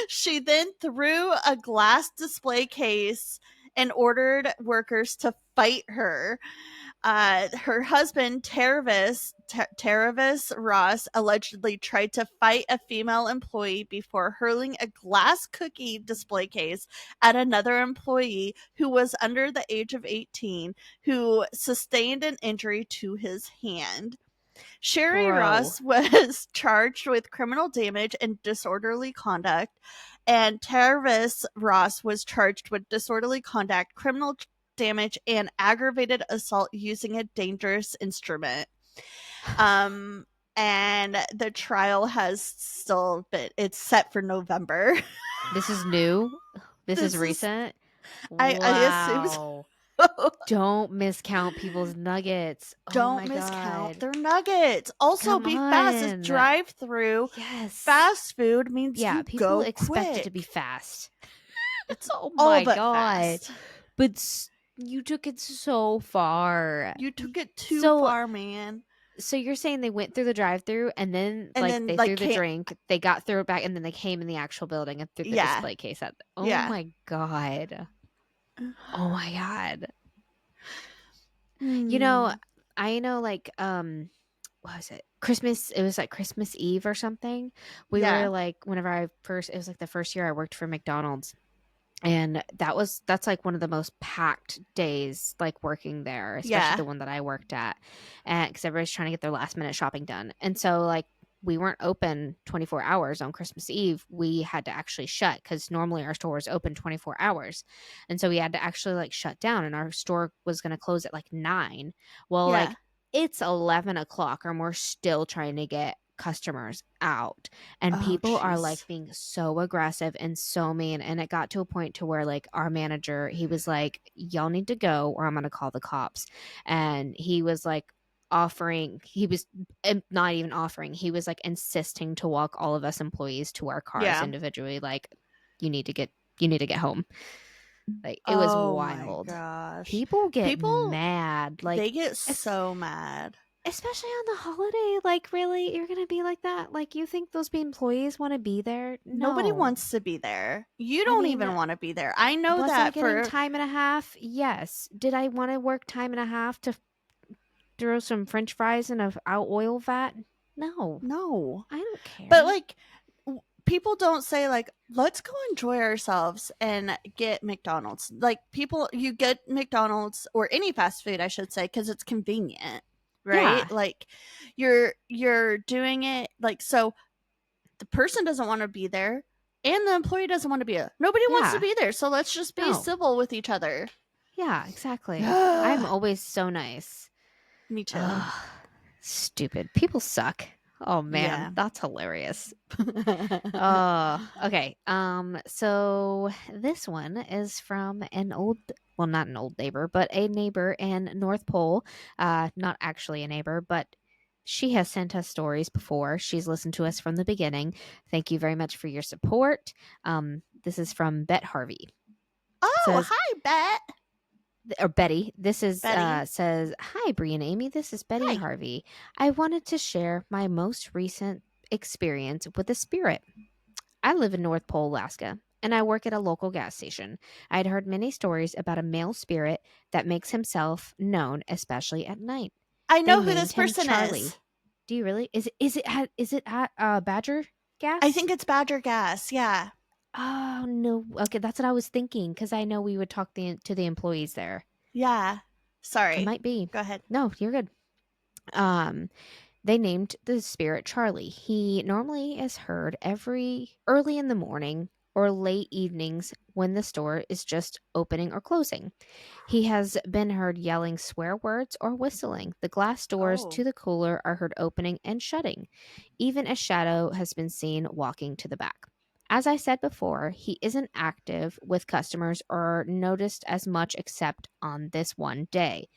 She then threw a glass display case and ordered workers to fight her. Her husband, Teravis Ross, allegedly tried to fight a female employee before hurling a glass cookie display case at another employee who was under the age of 18, who sustained an injury to his hand. Sherry Ross was charged with criminal damage and disorderly conduct, and Travis Ross was charged with disorderly conduct, criminal damage, and aggravated assault using a dangerous instrument. And the trial has still been, it's set for November. This is new? This is recent? I assume so. Don't miscount people's nuggets. Don't miscount their nuggets. Also, be fast. It's drive-through. Yes. Fast food means you people go expect quick. it to be fast. It's oh my god! fast. But you took it so far. You took it too far, man. So you're saying they went through the drive-through and then they threw the drink, they got through it back, and then they came in the actual building and threw the display case at them. Oh my god! Oh my god! You know, I know, like, what was it? Christmas. It was like Christmas Eve or something. We were like, whenever it was like the first year I worked for McDonald's. And that's like one of the most packed days, like working there, especially the one that I worked at. And because everybody's trying to get their last minute shopping done. And so, like, we weren't open 24 hours on Christmas Eve. We had to actually shut because normally our store is open 24 hours. And so we had to actually like shut down, and our store was going to close at like 9. Well, like it's 11 o'clock and we're still trying to get customers out, and people are like being so aggressive and so mean. And it got to a point to where like our manager, he was like, y'all need to go or I'm going to call the cops. And he was like he was not even offering, he was like insisting to walk all of us employees to our cars individually, like you need to get home. Like it was wild. My gosh. People get mad, like they get so mad, especially on the holiday. Like, really, you're gonna be like that? Like, you think those employees want to be there? No. Nobody wants to be there. You don't even want to be there. I know was that I getting time and a half? Yes. Did I want to work time and a half to throw some French fries in a oil vat? No, I don't care. But like, people don't say like, let's go enjoy ourselves and get McDonald's. Like, you get McDonald's or any fast food, I should say, because it's convenient, right? Like, you're doing it like, so the person doesn't want to be there and the employee doesn't want to be there. Nobody wants to be there, so let's just be civil with each other. Yeah, exactly. I'm always so nice. Me too. Stupid people suck. Oh man, that's hilarious. Okay. So this one is from not an old neighbor, but a neighbor in North Pole. Not actually a neighbor, but she has sent us stories before. She's listened to us from the beginning. Thank you very much for your support. This is from Bet Harvey. Oh, hi, Bet. Or Betty. This is says, "Hi, Bree and Amy. This is Betty Harvey. I wanted to share my most recent experience with a spirit. I live in North Pole, Alaska, and I work at a local gas station. I'd heard many stories about a male spirit that makes himself known, especially at night. I know who this person is. Do you really? Is it at Badger Gas? I think it's Badger Gas. Yeah. Oh, no. Okay, that's what I was thinking, because I know we would talk to the employees there. Yeah. Sorry. It might be. Go ahead. No, you're good. They named the spirit Charlie. He normally is heard early in the morning or late evenings when the store is just opening or closing. He has been heard yelling swear words or whistling. The glass doors Oh. to the cooler are heard opening and shutting. Even a shadow has been seen walking to the back. As I said before, he isn't active with customers or noticed as much except on this one day.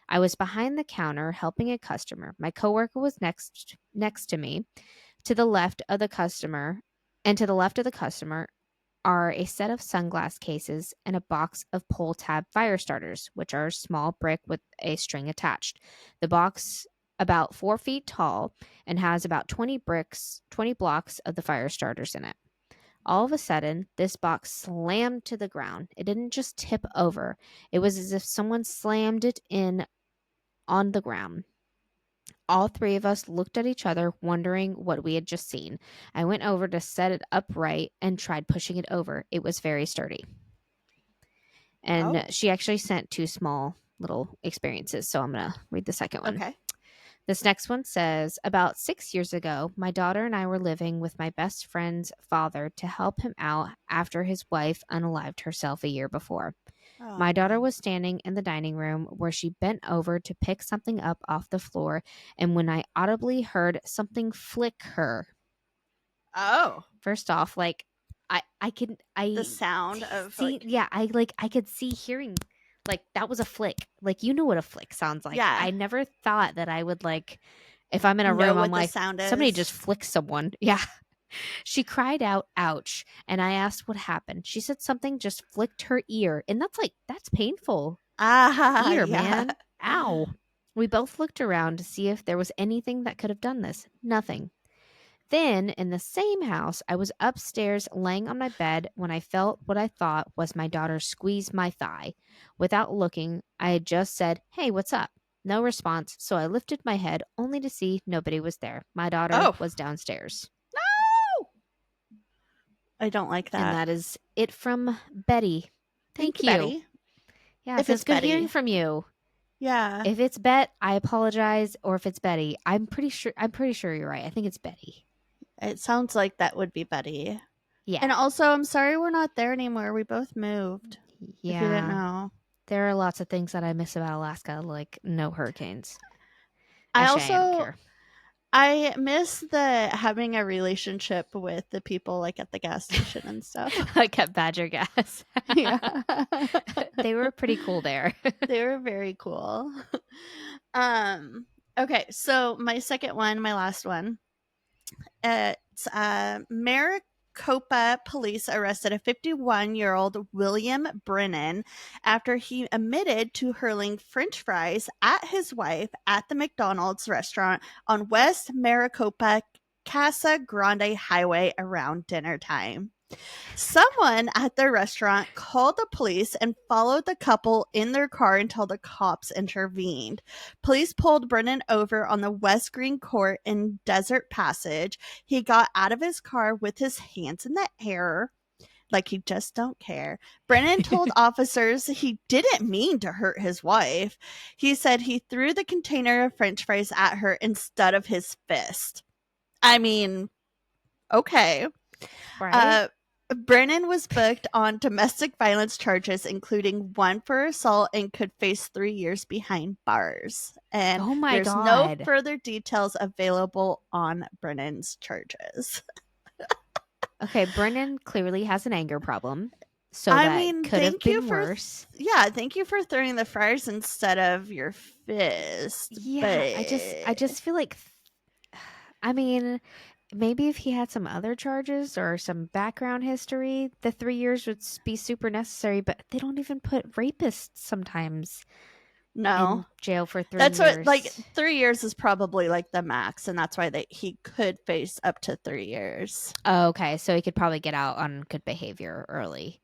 I was behind the counter helping a customer. My coworker was next to me. To the left of the customer, and to the left of the customer are a set of sunglass cases and a box of pull tab fire starters, which are a small brick with a string attached. The box about 4 feet tall and has about 20 blocks of the fire starters in it. All of a sudden, this box slammed to the ground. It didn't just tip over. It was as if someone slammed it in on the ground. All three of us looked at each other, wondering what we had just seen. I went over to set it upright and tried pushing it over. It was very sturdy. And Oh. she actually sent 2 small little experiences. So I'm going to read the second one. Okay. This next one says, about 6 years ago, my daughter and I were living with my best friend's father to help him out after his wife unalived herself a year before. Oh, My daughter man. was standing in the dining room where she bent over to pick something up off the floor, and when I audibly heard something flick her. Oh. First off, like The sound of see, yeah, I could see hearing, like, that was a flick. Like, you know what a flick sounds like. Yeah. I never thought that I would, like, if I'm in a know room, what I'm the like, sound somebody is. just flicked someone. Yeah. She cried out, ouch. And I asked what happened. She said something just flicked her ear. And that's painful. Ah, Ear, yeah. man. Ow. We both looked around to see if there was anything that could have done this. Nothing. Then, in the same house, I was upstairs laying on my bed when I felt what I thought was my daughter squeeze my thigh. Without looking, I had just said, hey, what's up? No response, so I lifted my head only to see nobody was there. My daughter Oh. was downstairs. No. I don't like And that. that is it from Betty. Thank Thank you, you. Betty. Yeah, it If feels it's good hearing Betty. from you. Yeah. If it's Bet, I apologize. Or if it's Betty, I'm pretty sure you're right. I think it's Betty. It sounds like that would be Betty. Yeah. And also, I'm sorry we're not there anymore. We both moved. Yeah. If you didn't know. There are lots of things that I miss about Alaska, like no hurricanes. I Actually, I don't also care. I miss the having a relationship with the people like at the gas station and stuff. Like at Badger Gas. Yeah. They were pretty cool there. They were very cool. Okay, so my second one, my last one. It's Maricopa police arrested a 51-year-old William Brennan after he admitted to hurling French fries at his wife at the McDonald's restaurant on West Maricopa Casa Grande Highway around dinner time. Someone at the restaurant called the police and followed the couple in their car until the cops intervened. Police pulled Brennan over on the West Green Court in Desert Passage. He got out of his car with his hands in the air, like he just don't care. Brennan told officers he didn't mean to hurt his wife. He said he threw the container of French fries at her instead of his fist. I mean, okay. Right? Brennan was booked on domestic violence charges, including one for assault, and could face 3 years behind bars. And Oh my there's no God. further details available on Brennan's charges. Okay, Brennan clearly has an anger problem. So I that mean, could have thank you been for worse. yeah, thank you for throwing the fries instead of your fist. Yeah, I just feel like, I mean, maybe if he had some other charges or some background history, the 3 years would be super necessary, but they don't even put rapists sometimes no. in jail for 3 That's years. what, like, 3 years is probably like the max, and that's why he could face up to 3 years. Oh, okay, so he could probably get out on good behavior early.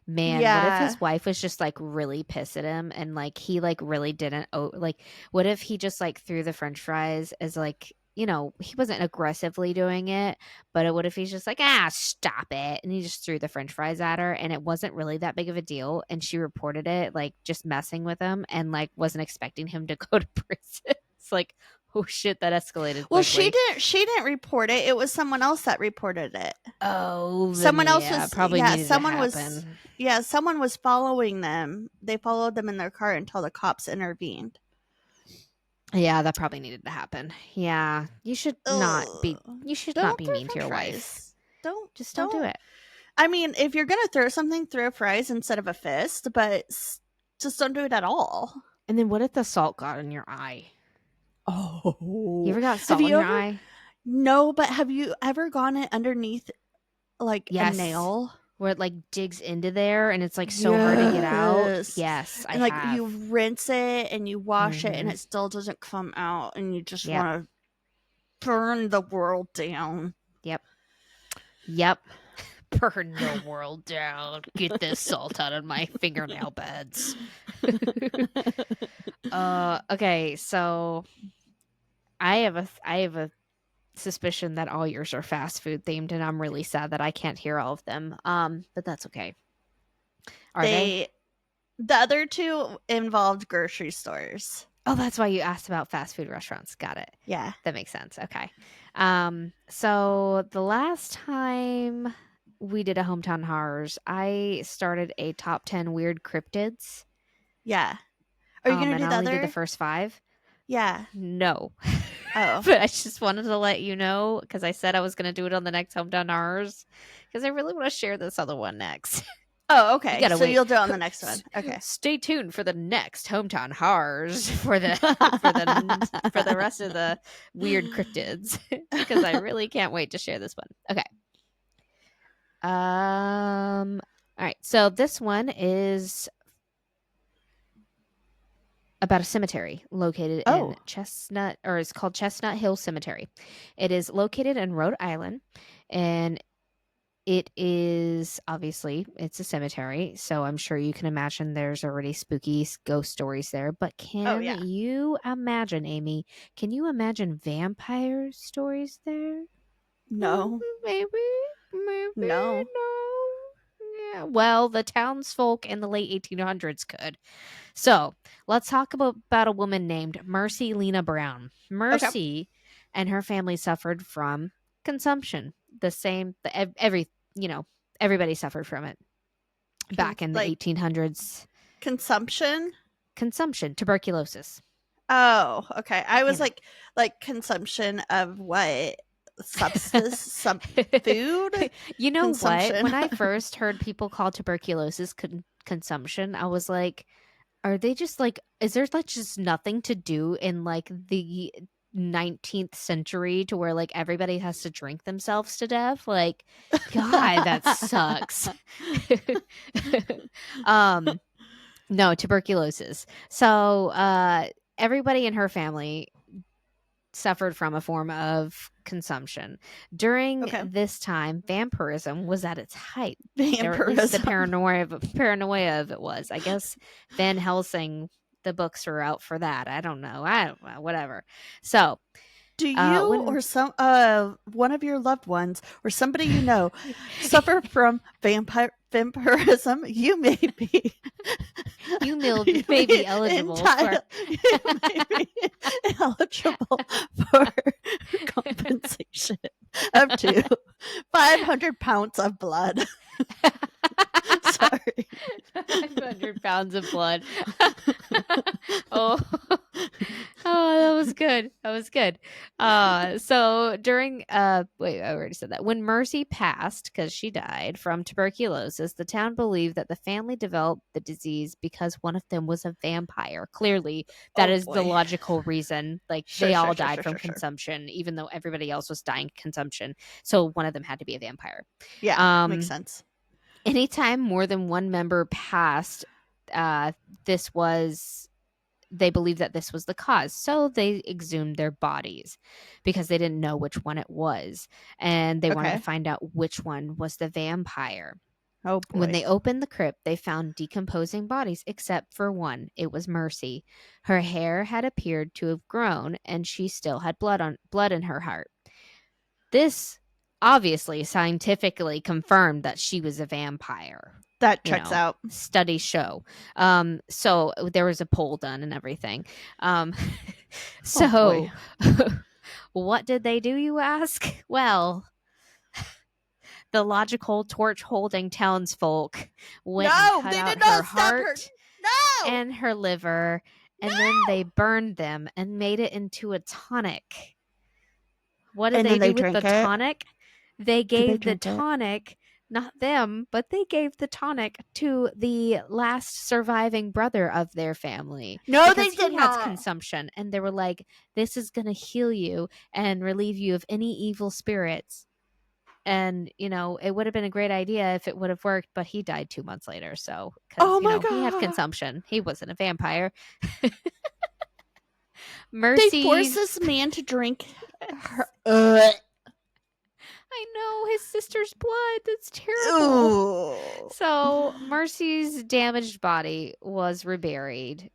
Man, what if Yeah. his wife was just like really pissed at him and like he like really didn't like what if he just like threw the french fries as like, you know, he wasn't aggressively doing it, but what if he's just like, stop it, and he just threw the french fries at her and it wasn't really that big of a deal and she reported it, like just messing with him and like wasn't expecting him to go to prison. It's like, Oh shit, that escalated Well, quickly. she didn't report it. It was someone else that reported it. Oh, Someone else was probably needed someone to was happen. someone was following them. They followed them in their car until the cops intervened. Yeah, that probably needed to happen. Yeah, you should not be Don't throw mean to french your wife. fries. Don't do it. I mean, if you're gonna throw something, throw fries instead of a fist, but just don't do it at all. And then what if the salt got in your eye? Oh, You ever got salt in your eye? No, but have you ever gone it underneath like a Yes. nail? Where it like digs into there and it's like so hard to get out. Yes, and I like have. you rinse it and you wash it and it still doesn't come out and you just want to burn the world down. Yep. Burn the world down. Get this salt out of my fingernail beds. Okay, so I have a suspicion that all yours are fast food themed, and I'm really sad that I can't hear all of them. But that's okay. Are they? The other two involved grocery stores. Oh, that's why you asked about fast food restaurants. Got it. Yeah. That makes sense. Okay. So the last time we did a hometown horrors, I started a top 10 weird cryptids. Yeah. Are you gonna do and the I only other? did the first 5. Yeah. No. Oh. But I just wanted to let you know because I said I was going to do it on the next hometown horrors because I really want to share this other one next. Oh, okay. You gotta so wait. you'll do it on the next one. Okay. Stay tuned for the next hometown horrors for the for the rest of the weird cryptids because I really can't wait to share this one. Okay. All right. So this one is about a cemetery located in Chestnut, or it's called Chestnut Hill Cemetery. It is located in Rhode Island, and it is obviously it's a cemetery, so I'm sure you can imagine there's already spooky ghost stories there. But can you imagine, Amy? Can you imagine vampire stories there? No. Maybe No. Yeah. Well, the townsfolk in the late 1800s could. So let's talk about a woman named Mercy Lena Brown. Mercy and her family suffered from consumption. Everybody suffered from it back in the 1800s. Consumption, tuberculosis. Oh, okay. I was like consumption of what? Substance, some food? You know what? When I first heard people call tuberculosis consumption, I was like, are they just like, is there like just nothing to do in like the 19th century to where like everybody has to drink themselves to death? Like, God, that sucks. No, tuberculosis. So everybody in her family suffered from a form of consumption. During this time, vampirism was at its height. Or at least the paranoia of it was. I guess Van Helsing, the books are out for that. I don't know. Whatever. So do you or some one of your loved ones or somebody you know suffer from vampirism? You may be eligible for compensation up to 500 pounds of blood. Sorry. 500 pounds of blood. Oh, that was good. That was good. So during wait, I already said that. When Mercy passed, because she died from tuberculosis, the town believed that the family developed the disease because one of them was a vampire. Clearly, that is the logical reason. Like they all died from consumption, even though everybody else was dying consumption. So one of them had to be a vampire. Yeah, makes sense. Anytime more than one member passed, they believed that this was the cause. So they exhumed their bodies because they didn't know which one it was. And they wanted to find out which one was the vampire. Oh, boy. When they opened the crypt, they found decomposing bodies, except for one. It was Mercy. Her hair had appeared to have grown, and she still had blood in her heart. This obviously scientifically confirmed that she was a vampire. That checks out. Studies show. So there was a poll done and everything. So, what did they do, you ask? Well, the logical torch-holding townsfolk went and No, cut they out did her not stab her. heart No! and her liver, and then they burned them and made it into a tonic. What did And they then they do with the drank it? tonic? They Did they gave the drink it? tonic, not them, but they gave the tonic to the last surviving brother of their family. No, because they did he had not. consumption, and they were like, this is going to heal you and relieve you of any evil spirits. And, you know, it would have been a great idea if it would have worked, but he died 2 months later. So, because, Oh you my know, he had God. consumption. He wasn't a vampire. They forced Mercy's. this man to drink her. I know, his sister's blood. That's terrible. Ooh. So, Mercy's damaged body was reburied.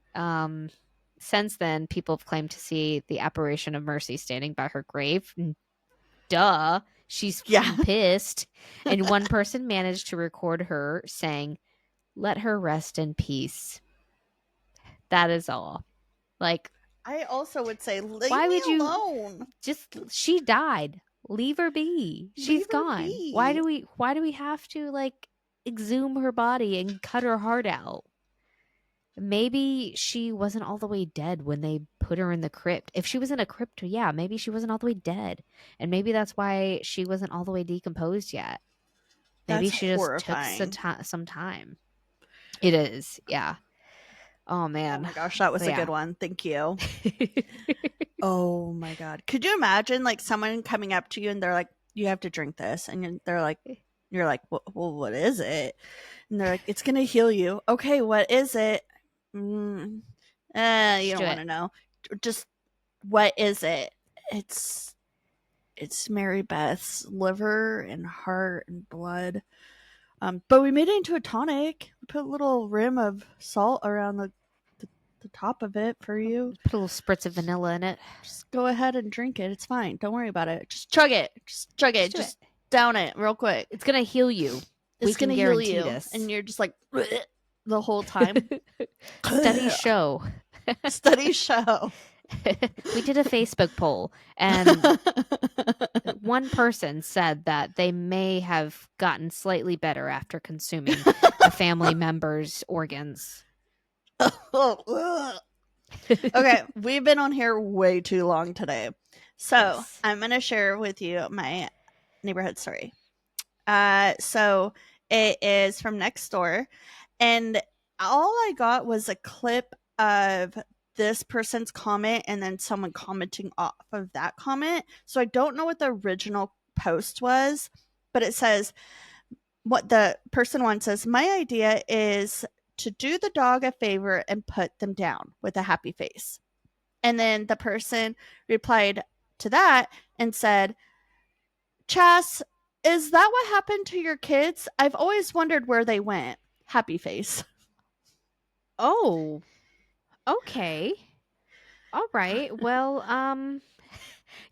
Since then, people have claimed to see the apparition of Mercy standing by her grave. Duh. She's Yeah. pissed. And one person managed to record her saying, "Let her rest in peace." That is all. Like, I also would say, leave why me would you alone. she died. Leave her be. She's Leave her gone. be. Why do we have to like exhume her body and cut her heart out? Maybe she wasn't all the way dead when they put her in the crypt. If she was in a crypt, yeah, maybe she wasn't all the way dead. And maybe that's why she wasn't all the way decomposed yet. Maybe That's she just horrifying. took some time. It is, yeah. Oh man. Oh my gosh, that was a good one. Thank you. Oh my God. Could you imagine like someone coming up to you and they're like, you have to drink this. And they're like, you're like, well, what is it? And they're like, it's going to heal you. Okay, what is it? You don't want to know. Just what is it? It's Mary Beth's liver and heart and blood. But we made it into a tonic. We put a little rim of salt around the top of it for you. Put a little spritz of vanilla in it. Just go ahead and drink it. It's fine. Don't worry about it. Just chug it. Just chug it. Just down it real quick. It's gonna heal you. It's gonna heal you. This. And you're just like the whole time. Studies show. Studies show. We did a Facebook poll, and one person said that they may have gotten slightly better after consuming a family member's organs. Okay, we've been on here way too long today. So yes. I'm going to share with you my neighborhood story. So it is from next door. And all I got was a clip of this person's comment and then someone commenting off of that comment. So I don't know what the original post was, but it says, what the person one says, my idea is to do the dog a favor and put them down with a happy face. And then the person replied to that and said, Chas, is that what happened to your kids? I've always wondered where they went. Happy face. Oh, okay. All right. Well,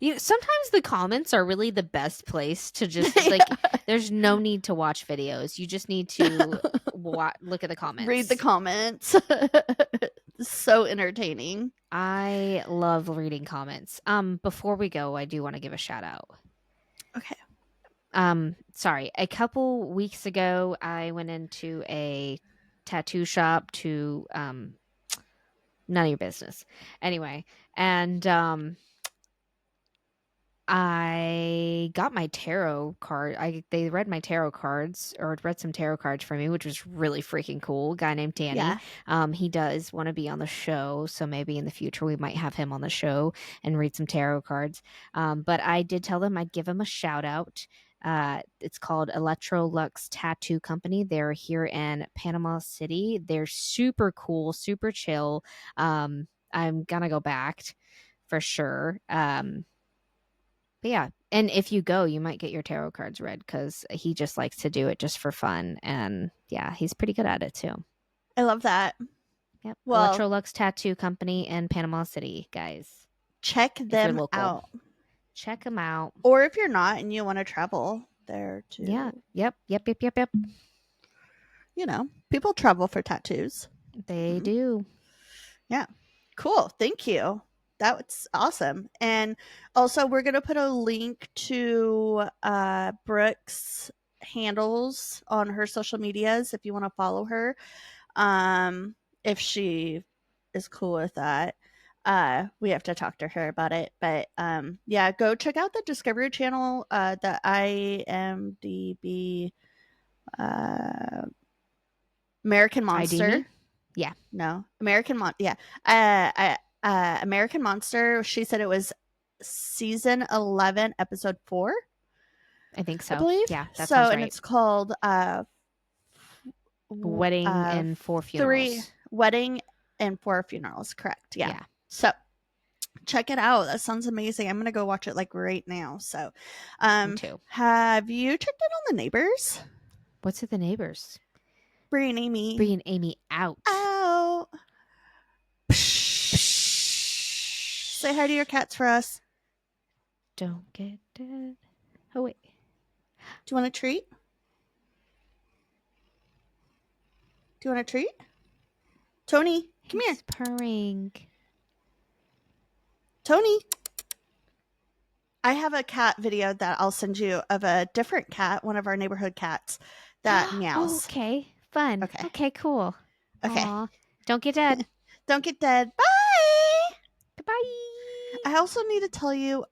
sometimes the comments are really the best place to just like. There's no need to watch videos. You just need to look at the comments. Read the comments. So entertaining. I love reading comments. Before we go, I do want to give a shout out. Okay. Sorry. A couple weeks ago, I went into a tattoo shop to none of your business. Anyway, and I got my tarot card. They read my tarot cards, or read some tarot cards for me, which was really freaking cool. A guy named Danny. Yeah. He does want to be on the show, so maybe in the future we might have him on the show and read some tarot cards. But I did tell them I'd give him a shout out. It's called Electrolux Tattoo Company. They're here in Panama City. They're super cool, super chill. I'm gonna go back for sure. But yeah, and if you go, you might get your tarot cards read because he just likes to do it just for fun. And yeah, he's pretty good at it too. I love that. Yep. Well, Electrolux Tattoo Company in Panama City, guys. Check them out. Check them out. Or if you're not and you want to travel there too. Yeah. Yep. You know, people travel for tattoos. They do. Yeah. Cool. Thank you. That's awesome. And also, we're going to put a link to Brooke's handles on her social medias if you want to follow her. If she is cool with that. We have to talk to her about it. But yeah, go check out the Discovery Channel, the IMDb American Monster. IDB? Yeah. No, yeah. American Monster. She said it was season 11, episode 4. I think so. I believe. Yeah, that so, sounds right. And it's called Wedding and 4 Funerals. Wedding and 4 Funerals. Correct. Yeah. So check it out. That sounds amazing. I'm gonna go watch it like right now. So, Me too. Have you checked in on The Neighbors? What's with The Neighbors? Bree and Amy. Bree and Amy out. Say hi to your cats for us. Don't get dead. Oh, wait. Do you want a treat? Tony, come here. Purring. Tony. I have a cat video that I'll send you of a different cat, one of our neighborhood cats, that meows. Oh, okay. Fun. Okay, cool. Okay. Aww. Don't get dead. Don't get dead. Bye. Goodbye. I also need to tell you,